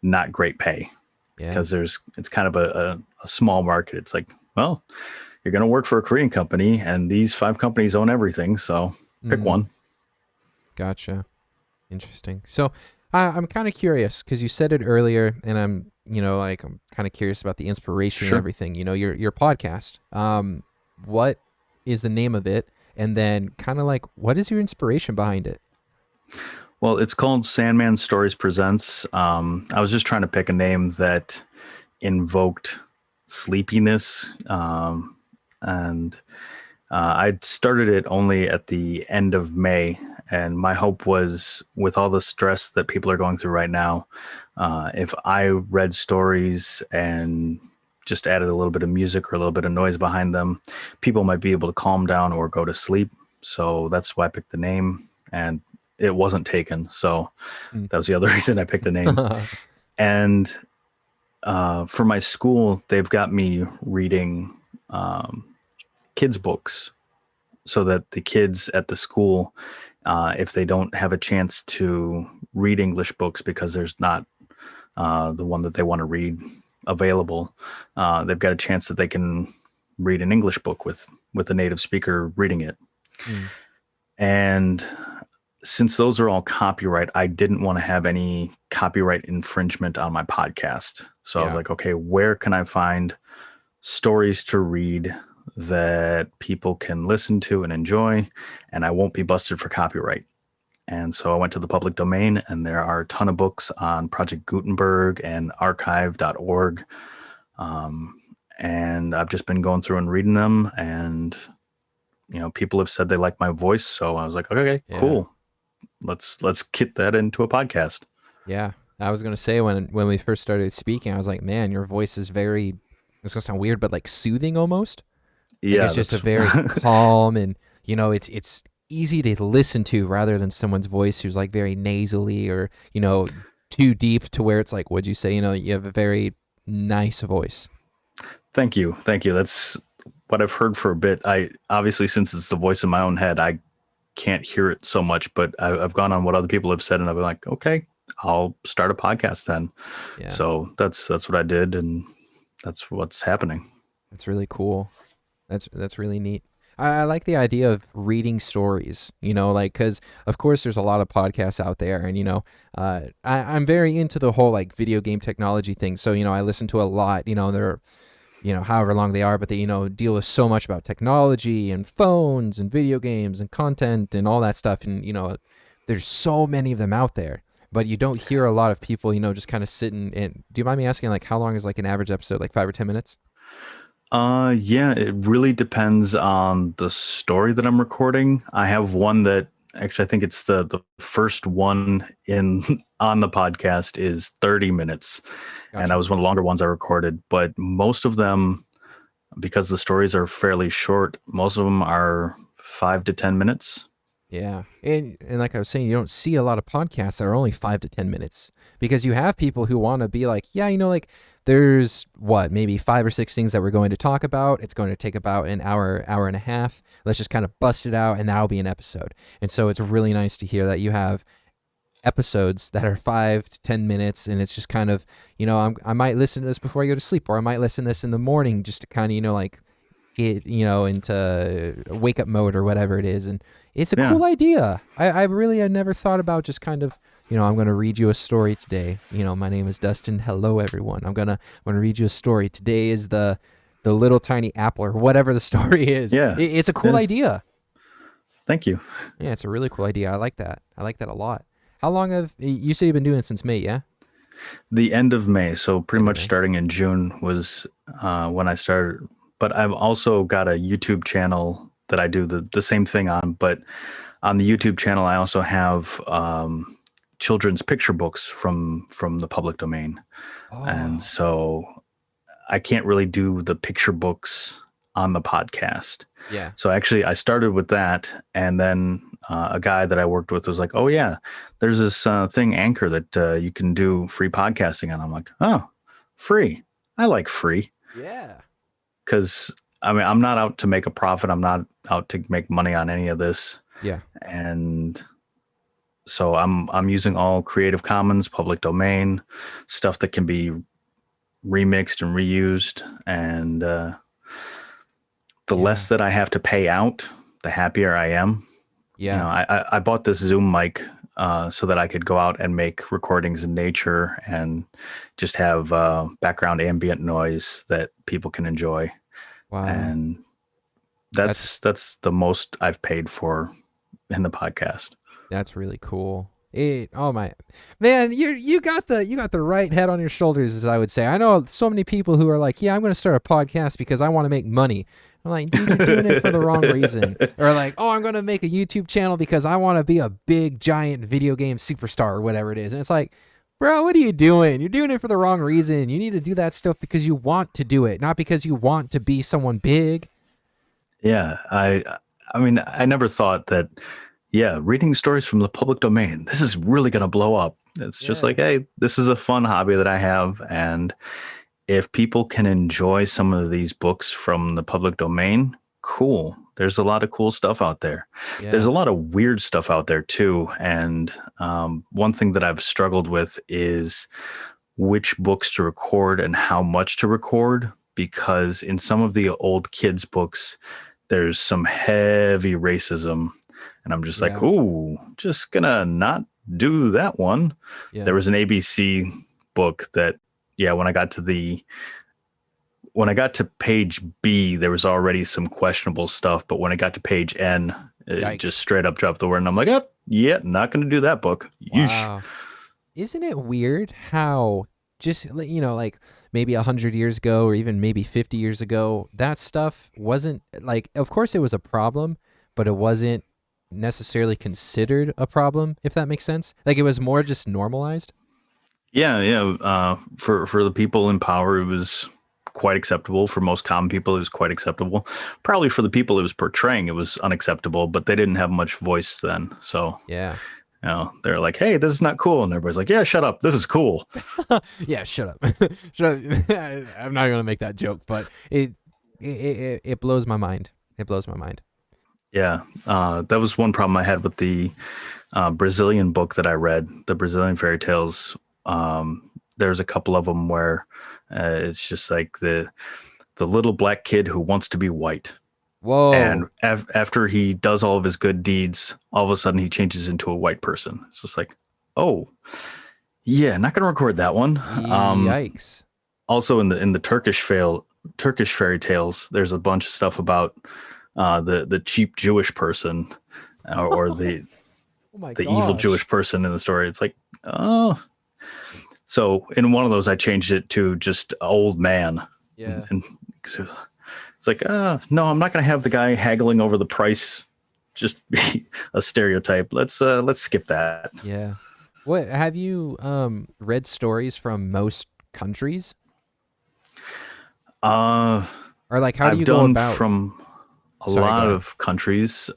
not great pay Yeah. because it's kind of a small market. It's like, well, you're going to work for a Korean company and these 5 companies own everything, so pick Mm, one. gotcha. Interesting. So I'm kind of curious because you said it earlier, and I'm kind of curious about the inspiration and Sure. everything. Your podcast. What is the name of it? And then kind of like, what is your inspiration behind it? Well, it's called Sandman Stories Presents. I was just trying to pick a name that invoked sleepiness, and I'd started it only at the end of May, and my hope was, with all the stress that people are going through right now, if I read stories and just added a little bit of music or a little bit of noise behind them, people might be able to calm down or go to sleep. So that's why I picked the name, and it wasn't taken. So Mm. that was the other reason I picked the name. And for my school, they've got me reading um, kids' books so that the kids at the school, if they don't have a chance to read English books because there's not the one that they want to read available, they've got a chance that they can read an English book with a native speaker reading it. Mm. And since those are all copyright, I didn't want to have any copyright infringement on my podcast. So I was Yeah. like, okay, where can I find stories to read that people can listen to and enjoy, and I won't be busted for copyright? And so I went to the public domain, and there are a ton of books on Project Gutenberg and archive.org. And I've just been going through and reading them, and people have said they like my voice, so I was like, okay, Yeah. cool. Let's get that into a podcast. Yeah. I was gonna say when we first started speaking, I was like, man, your voice is very. It's gonna sound weird, but like soothing almost. Like Yeah, it's just a that's very calm, and it's easy to listen to rather than someone's voice who's like very nasally or, too deep to where it's like, what'd you say? You have a very nice voice. Thank you. Thank you. That's what I've heard for a bit. I obviously, since it's the voice in my own head, I can't hear it so much, but I've gone on what other people have said and I've been like, okay, I'll start a podcast then. Yeah. So that's what I did. And that's what's happening. That's really cool. That's really neat. I like the idea of reading stories, like, because of course there's a lot of podcasts out there, and I'm very into the whole like video game technology thing. So I listen to a lot. They're however long they are, but they deal with so much about technology and phones and video games and content and all that stuff, and there's so many of them out there. But you don't hear a lot of people, just kind of sitting. And do you mind me asking, like, how long is like an average episode? Like 5 or 10 minutes? Yeah, it really depends on the story that I'm recording. I have one that actually I think it's the first one in on the podcast is 30 minutes. Gotcha. And that was one of the longer ones I recorded, but most of them, because the stories are fairly short, most of them are 5 to 10 minutes. Yeah. And like I was saying, you don't see a lot of podcasts that are only 5 to 10 minutes because you have people who want to be like, yeah, like there's maybe 5 or 6 things that we're going to talk about. It's going to take about an hour, hour and a half. Let's just kind of bust it out and that'll be an episode. And so it's really nice to hear that you have episodes that are 5 to 10 minutes. And it's just kind of, I might listen to this before I go to sleep, or I might listen to this in the morning just to kind of, like get, into wake up mode or whatever it is. And it's a cool idea. I really had never thought about just kind of, I'm going to read you a story today. My name is Dustin. Hello, everyone. I'm going to read you a story. Today is the little tiny apple or whatever the story is. Yeah. It's a cool idea. Thank you. Yeah, it's a really cool idea. I like that. I like that a lot. How long have you said you've been doing it since May, yeah? The end of May. So pretty much starting in June was when I started. But I've also got a YouTube channel that I do the same thing on. But on the YouTube channel, I also have children's picture books from the public domain. Oh. And so I can't really do the picture books on the podcast. Yeah. So actually I started with that. And then a guy that I worked with was like, oh yeah, there's this thing, Anchor, that you can do free podcasting on. I'm like, oh, free. I like free. Yeah. Because I'm not out to make a profit. I'm not out to make money on any of this. Yeah. And so I'm using all Creative Commons, public domain stuff that can be remixed and reused. And the less that I have to pay out, the happier I am. Yeah. I bought this Zoom mic so that I could go out and make recordings in nature and just have background ambient noise that people can enjoy. Wow. And that's the most I've paid for in the podcast. That's really cool. Oh my man, you got the right head on your shoulders, as I would say. I know so many people who are like, yeah, I'm going to start a podcast because I want to make money. I'm like, dude, you're doing it for the wrong reason. Or like, oh, I'm going to make a YouTube channel because I want to be a big giant video game superstar or whatever it is. And it's like, bro, what are you doing? You're doing it for the wrong reason. You need to do that stuff because you want to do it, not because you want to be someone big. Yeah, I mean, I never thought that. Yeah, reading stories from the public domain, this is really going to blow up. It's just like, hey, this is a fun hobby that I have. And if people can enjoy some of these books from the public domain, cool. There's a lot of cool stuff out there. Yeah. There's a lot of weird stuff out there too. And one thing that I've struggled with is which books to record and how much to record, because in some of the old kids' books, there's some heavy racism. And I'm just like, ooh, just gonna not do that one. Yeah. There was an ABC book that, when I got to page B, there was already some questionable stuff. But when I got to page N, it just straight up dropped the word. And I'm like, oh, yeah, not gonna do that book. Wow. Yeesh. Isn't it weird how just, like maybe 100 years ago or even maybe 50 years ago, that stuff wasn't like, of course it was a problem, but it wasn't necessarily considered a problem, if that makes sense. Like it was more just normalized. For the people in power, it was quite acceptable. For most common people, it was quite acceptable. Probably for the people it was portraying, it was unacceptable, but they didn't have much voice then. So, Yeah. they're like, hey, this is not cool. And everybody's like, yeah, shut up. This is cool. Yeah, shut up. Shut up. I'm not gonna make that joke, but it blows my mind. It blows my mind. Yeah. That was one problem I had with the Brazilian book that I read, the Brazilian fairy tales. There's a couple of them where it's just like the little black kid who wants to be white. And Whoa. after he does all of his good deeds, all of a sudden he changes into a white person. It's just like, oh, yeah, not going to record that one. Yikes. Also, in the Turkish fairy tales, there's a bunch of stuff about the cheap Jewish person or the Oh my the evil gosh. Jewish person in the story. It's like, oh. So in one of those, I changed it to just old man. Yeah. And so it's like, no, I'm not going to have the guy haggling over the price just be a stereotype. Let's skip that. Yeah. What have you read stories from most countries? Uh, Or like how do I've you go done about from a Sorry, go lot ahead. of countries.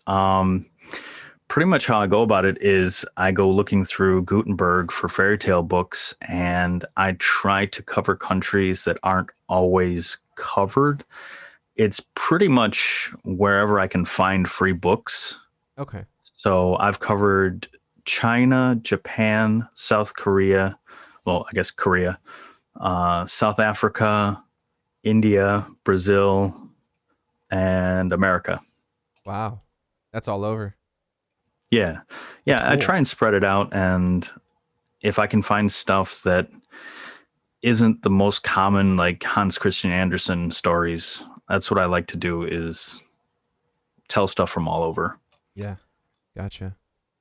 Pretty much how I go about it is I go looking through Gutenberg for fairy tale books, and I try to cover countries that aren't always covered. It's pretty much wherever I can find free books. Okay. So I've covered China, Japan, South Korea. Well, I guess Korea, South Africa, India, Brazil, and America. Wow. That's all over. Yeah. That's Yeah. I cool. try and spread it out. And if I can find stuff that isn't the most common, like Hans Christian Andersen stories, that's what I like to do is tell stuff from all over. Yeah. Gotcha.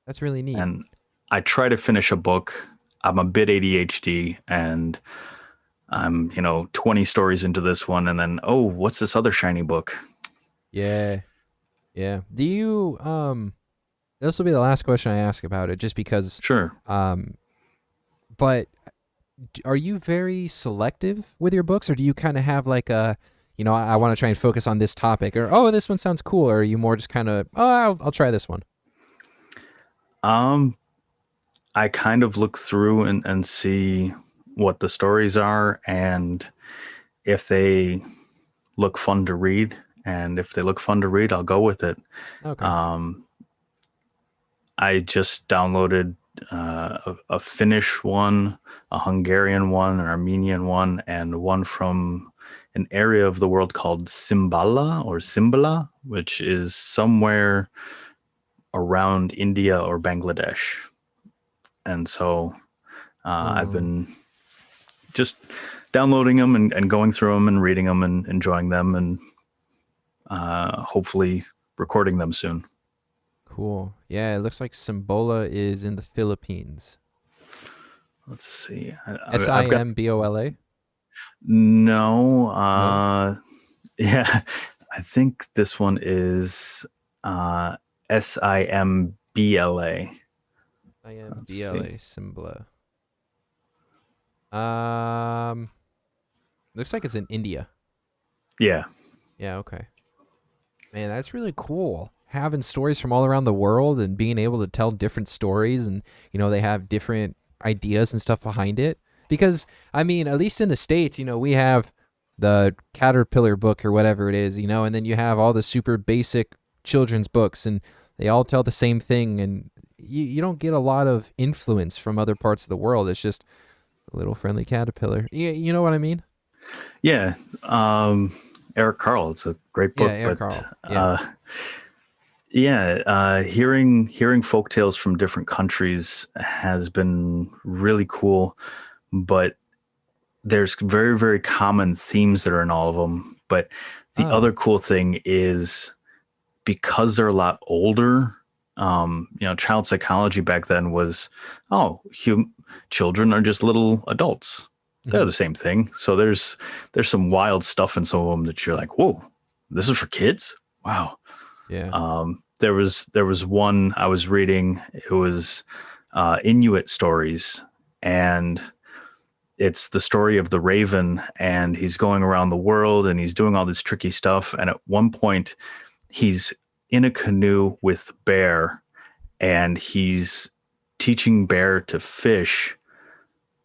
That's really neat. And I try to finish a book. I'm a bit ADHD and I'm, 20 stories into this one. And then, oh, what's this other shiny book? Yeah. Yeah. Do you this will be the last question I ask about it just because Sure. um but are you very selective with your books, or do you kind of have like a, I want to try and focus on this topic, or oh, this one sounds cool, or are you more just kind of, oh, I'll try this one? Um, I kind of look through and see what the stories are and if they look fun to read. And if they look fun to read, I'll go with it. Okay. Um, I just downloaded a Finnish one, a Hungarian one, an Armenian one, and one from an area of the world called Simbala, which is somewhere around India or Bangladesh. And so I've Um, been just downloading them and going through them and reading them and enjoying them and hopefully recording them soon. cool. Yeah, it looks like Simbola is in the Philippines. Let's see. I've got Simbola? no. No. Yeah, I think this one is Simbla. Let's see. Simbla. Um, looks like it's in India. Yeah, Yeah. Okay. Man, that's really cool. Having stories from all around the world and being able to tell different stories, and they have different ideas and stuff behind it. Because I mean, at least in the States, we have the Caterpillar book or whatever it is, and then you have all the super basic children's books, and they all tell the same thing, and you don't get a lot of influence from other parts of the world. It's just a little friendly caterpillar. You know what I mean? yeah. Eric Carle. It's a great Yeah, book, Eric but Carle. Yeah. yeah, hearing folk tales from different countries has been really cool. But there's very, very common themes that are in all of them. But the Oh. other cool thing is because they're a lot older, child psychology back then was, oh, children are just little adults. They're Mhm. the same thing. So there's some wild stuff in some of them that you're like, whoa, this is for kids. Wow. Yeah. There was one I was reading. It was Inuit stories, and it's the story of the Raven, and he's going around the world and he's doing all this tricky stuff. And at one point, he's in a canoe with Bear, and he's teaching Bear to fish,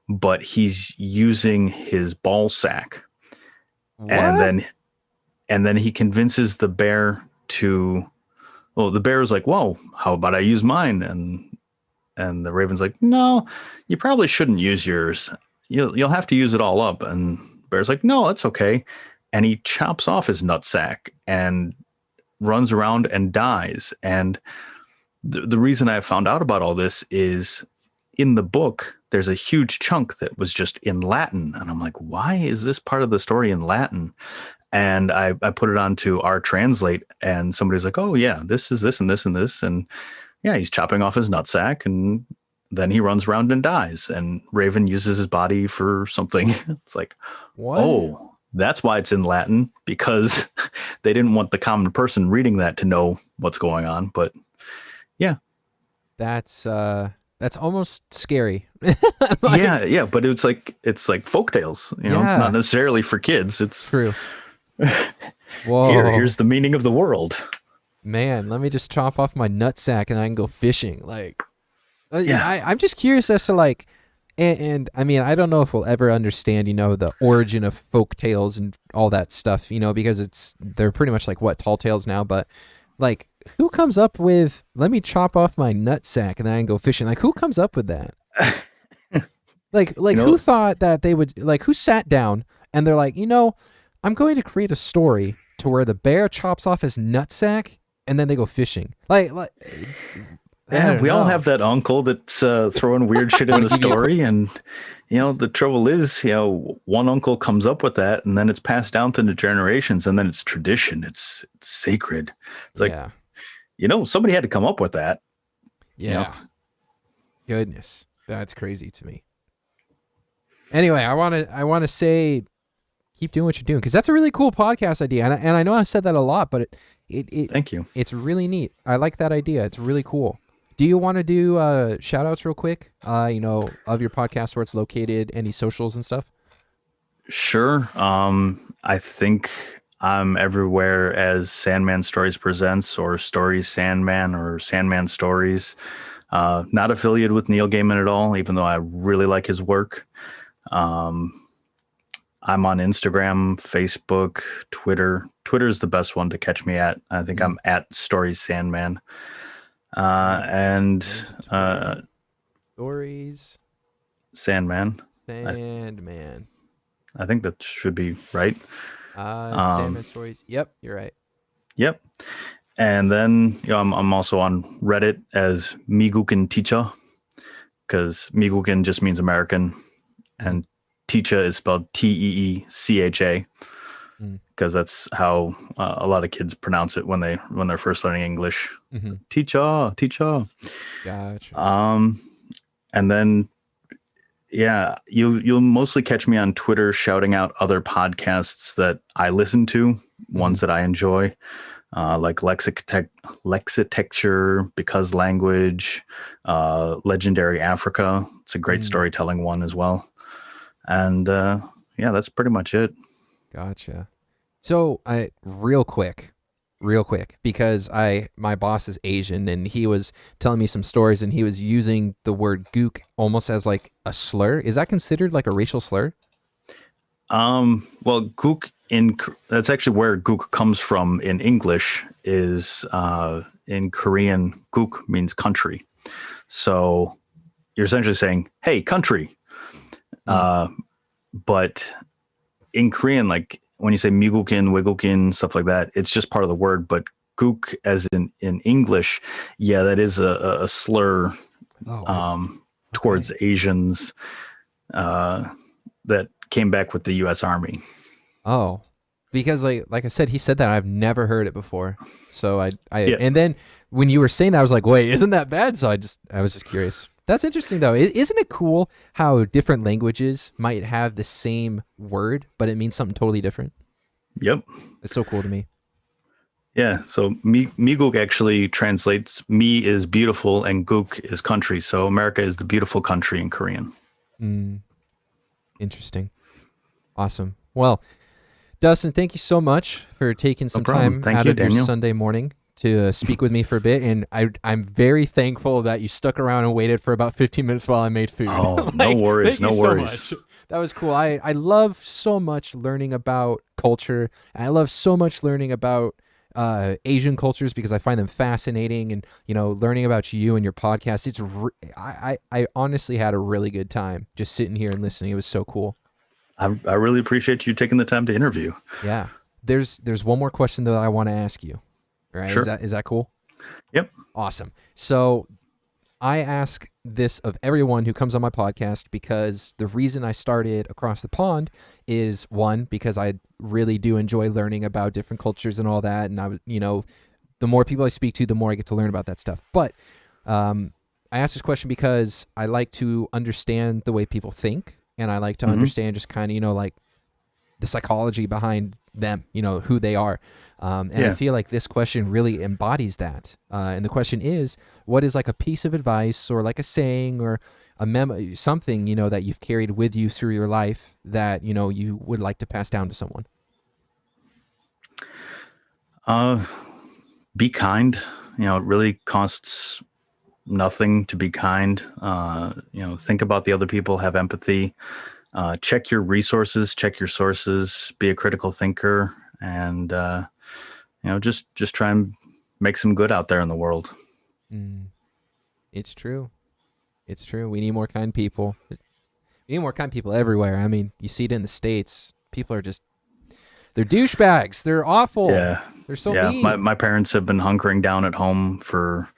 but he's using his ball sack. What? And then he convinces the bear to, well, the bear is like, whoa, how about I use mine? And the Raven's like, no, you probably shouldn't use yours. You'll have to use it all up. And Bear's like, no, that's okay. And he chops off his nutsack and runs around and dies. And the reason I found out about all this is in the book, there's a huge chunk that was just in Latin. And I'm like, why is this part of the story in Latin? And I put it onto our translate, and somebody's like, oh yeah, this is this and this and this. And yeah, he's chopping off his nutsack, and then he runs around and dies. And Raven uses his body for something. It's like, What? oh, that's why it's in Latin, because they didn't want the common person reading that to know what's going on. But yeah. That's almost scary. Yeah, but it's like folktales. It's not necessarily for kids. It's true. Whoa. Here's the meaning of the world. Man, let me just chop off my nutsack and I can go fishing. Like, yeah, I'm just curious as to like, and I mean, I don't know if we'll ever understand, the origin of folk tales and all that stuff, because they're pretty much like tall tales now. But like, who comes up with, let me chop off my nutsack and then I can go fishing? Like, who comes up with that? like who thought that they would, like, who sat down and they're like, I'm going to create a story to where the bear chops off his nutsack and then they go fishing. Like yeah, we all have that uncle that's throwing weird shit in the story. And, the trouble is, one uncle comes up with that and then it's passed down through the generations, and then it's tradition. It's sacred. It's like, somebody had to come up with that. Yeah. Goodness. That's crazy to me. Anyway, I want to say, keep doing what you're doing, because that's a really cool podcast idea, and I know I said that a lot, but it thank you. It's really neat. I like that idea. It's really cool. Do you want to do shout outs real quick? Of your podcast, where it's located, any socials and stuff? Sure. I think I'm everywhere as Sandman Stories Presents, or Stories Sandman, or Sandman Stories. Not affiliated with Neil Gaiman at all, even though I really like his work. I'm on Instagram, Facebook, Twitter. Twitter's the best one to catch me at. I think I'm at Stories Sandman. And Stories Sandman. Sandman. I think that should be right. Sandman Stories. Yep, you're right. Yep. And then I'm also on Reddit as Migukin Ticha, because Migukin just means American, and Ticha is spelled Teecha, because that's how a lot of kids pronounce it when they're first learning English. Mm-hmm. Ticha. Gotcha. And then you'll mostly catch me on Twitter shouting out other podcasts that I listen to, ones that I enjoy, like Lexitecture, Because Language, Legendary Africa. It's a great storytelling one as well. And that's pretty much it. Gotcha. So real quick, because my boss is Asian, and he was telling me some stories, and he was using the word gook almost as like a slur. Is that considered like a racial slur? Well, gook that's actually where gook comes from in English. Is in Korean, gook means country. So you're essentially saying, "Hey, country." But in Korean, like when you say migukin, wigukin, stuff like that, it's just part of the word. But gook, as in English, that is a slur towards Asians that came back with the U.S. Army. Oh, because like I said, he said that I've never heard it before. So and then when you were saying that, I was like, wait, isn't that bad? So I was just curious. That's interesting, though. Isn't it cool how different languages might have the same word, but it means something totally different? Yep. It's so cool to me. Yeah. So Miguk actually translates "me" is beautiful and "guk" is country. So America is the beautiful country in Korean. Interesting. Awesome. Well, Dustin, thank you so much for taking some time out of your Sunday morning to speak with me for a bit. And I'm very thankful that you stuck around and waited for about 15 minutes while I made food. Oh, no worries. No worries. So much. That was cool. I love so much learning about culture. I love so much learning about Asian cultures because I find them fascinating, and learning about you and your podcast. I honestly had a really good time just sitting here and listening. It was so cool. I really appreciate you taking the time to interview. Yeah. There's one more question that I want to ask you. Right? Sure. Is that cool? Yep. Awesome. So I ask this of everyone who comes on my podcast because the reason I started Across the Pond is, one, because I really do enjoy learning about different cultures and all that. And the more people I speak to, the more I get to learn about that stuff. But I ask this question because I like to understand the way people think, and I like to understand just kind of, like the psychology behind them, who they are. I feel like this question really embodies that. And the question is, what is like a piece of advice or like a saying or a memo, something, that you've carried with you through your life that, you would like to pass down to someone? Be kind. It really costs nothing to be kind. Think about the other people, have empathy, check your resources, check your sources, be a critical thinker, and, just try and make some good out there in the world. It's true. It's true. We need more kind people. We need more kind people everywhere. I mean, you see it in the States. People are they're douchebags. They're awful. Yeah. They're so mean. My parents have been hunkering down at home for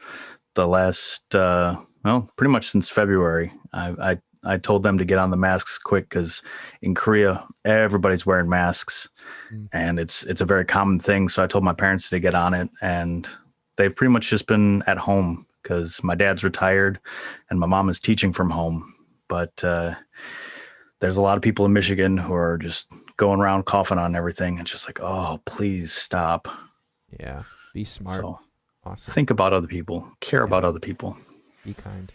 the last, pretty much since February. I told them to get on the masks quick because in Korea, everybody's wearing masks and it's a very common thing. So I told my parents to get on it, and they've pretty much just been at home because my dad's retired and my mom is teaching from home. But there's a lot of people in Michigan who are just going around coughing on everything. It's just like, oh, please stop. Yeah. Be smart. So awesome. Think about other people. Care about other people. Be kind.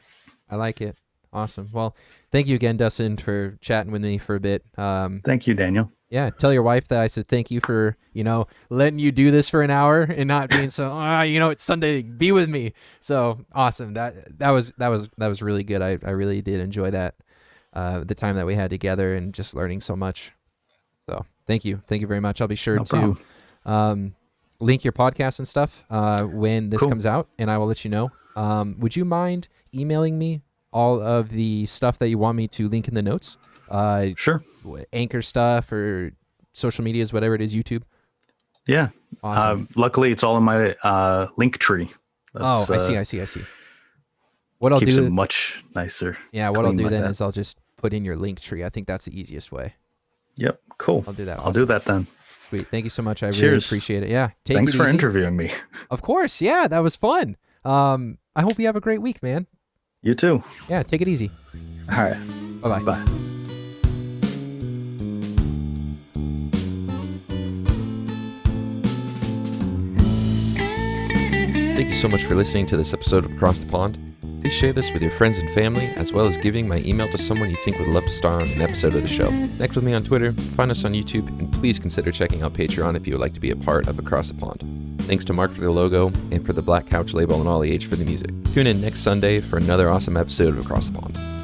I like it. Awesome. Well, thank you again, Dustin, for chatting with me for a bit. Thank you, Daniel. Yeah. Tell your wife that I said thank you for, letting you do this for an hour and not being so, it's Sunday, be with me. So awesome. That was really good. I really did enjoy that, the time that we had together and just learning so much. So thank you. Thank you very much. I'll be sure to link your podcast and stuff when this comes out, and I will let you know. Would you mind emailing me all of the stuff that you want me to link in the notes? Sure. Anchor stuff or social medias, whatever it is, YouTube. Yeah. Awesome. Luckily, it's all in my link tree. That's, I see. What I'll do keeps it much nicer. Yeah. What I'll do then is I'll just put in your link tree. I think that's the easiest way. Yep. Cool. I'll do that. I'll do that then. Sweet. Thank you so much. I really appreciate it. Yeah. Thanks for interviewing me. Of course. Yeah. That was fun. I hope you have a great week, man. You too. Yeah. Take it easy. All right. Bye-bye. Bye. Thank you so much for listening to this episode of Across the Pond. Please share this with your friends and family, as well as giving my email to someone you think would love to star on an episode of the show. Connect with me on Twitter, find us on YouTube, and please consider checking out Patreon if you would like to be a part of Across the Pond. Thanks to Mark for the logo and for the Black Couch label and Ollie H for the music. Tune in next Sunday for another awesome episode of Across the Pond.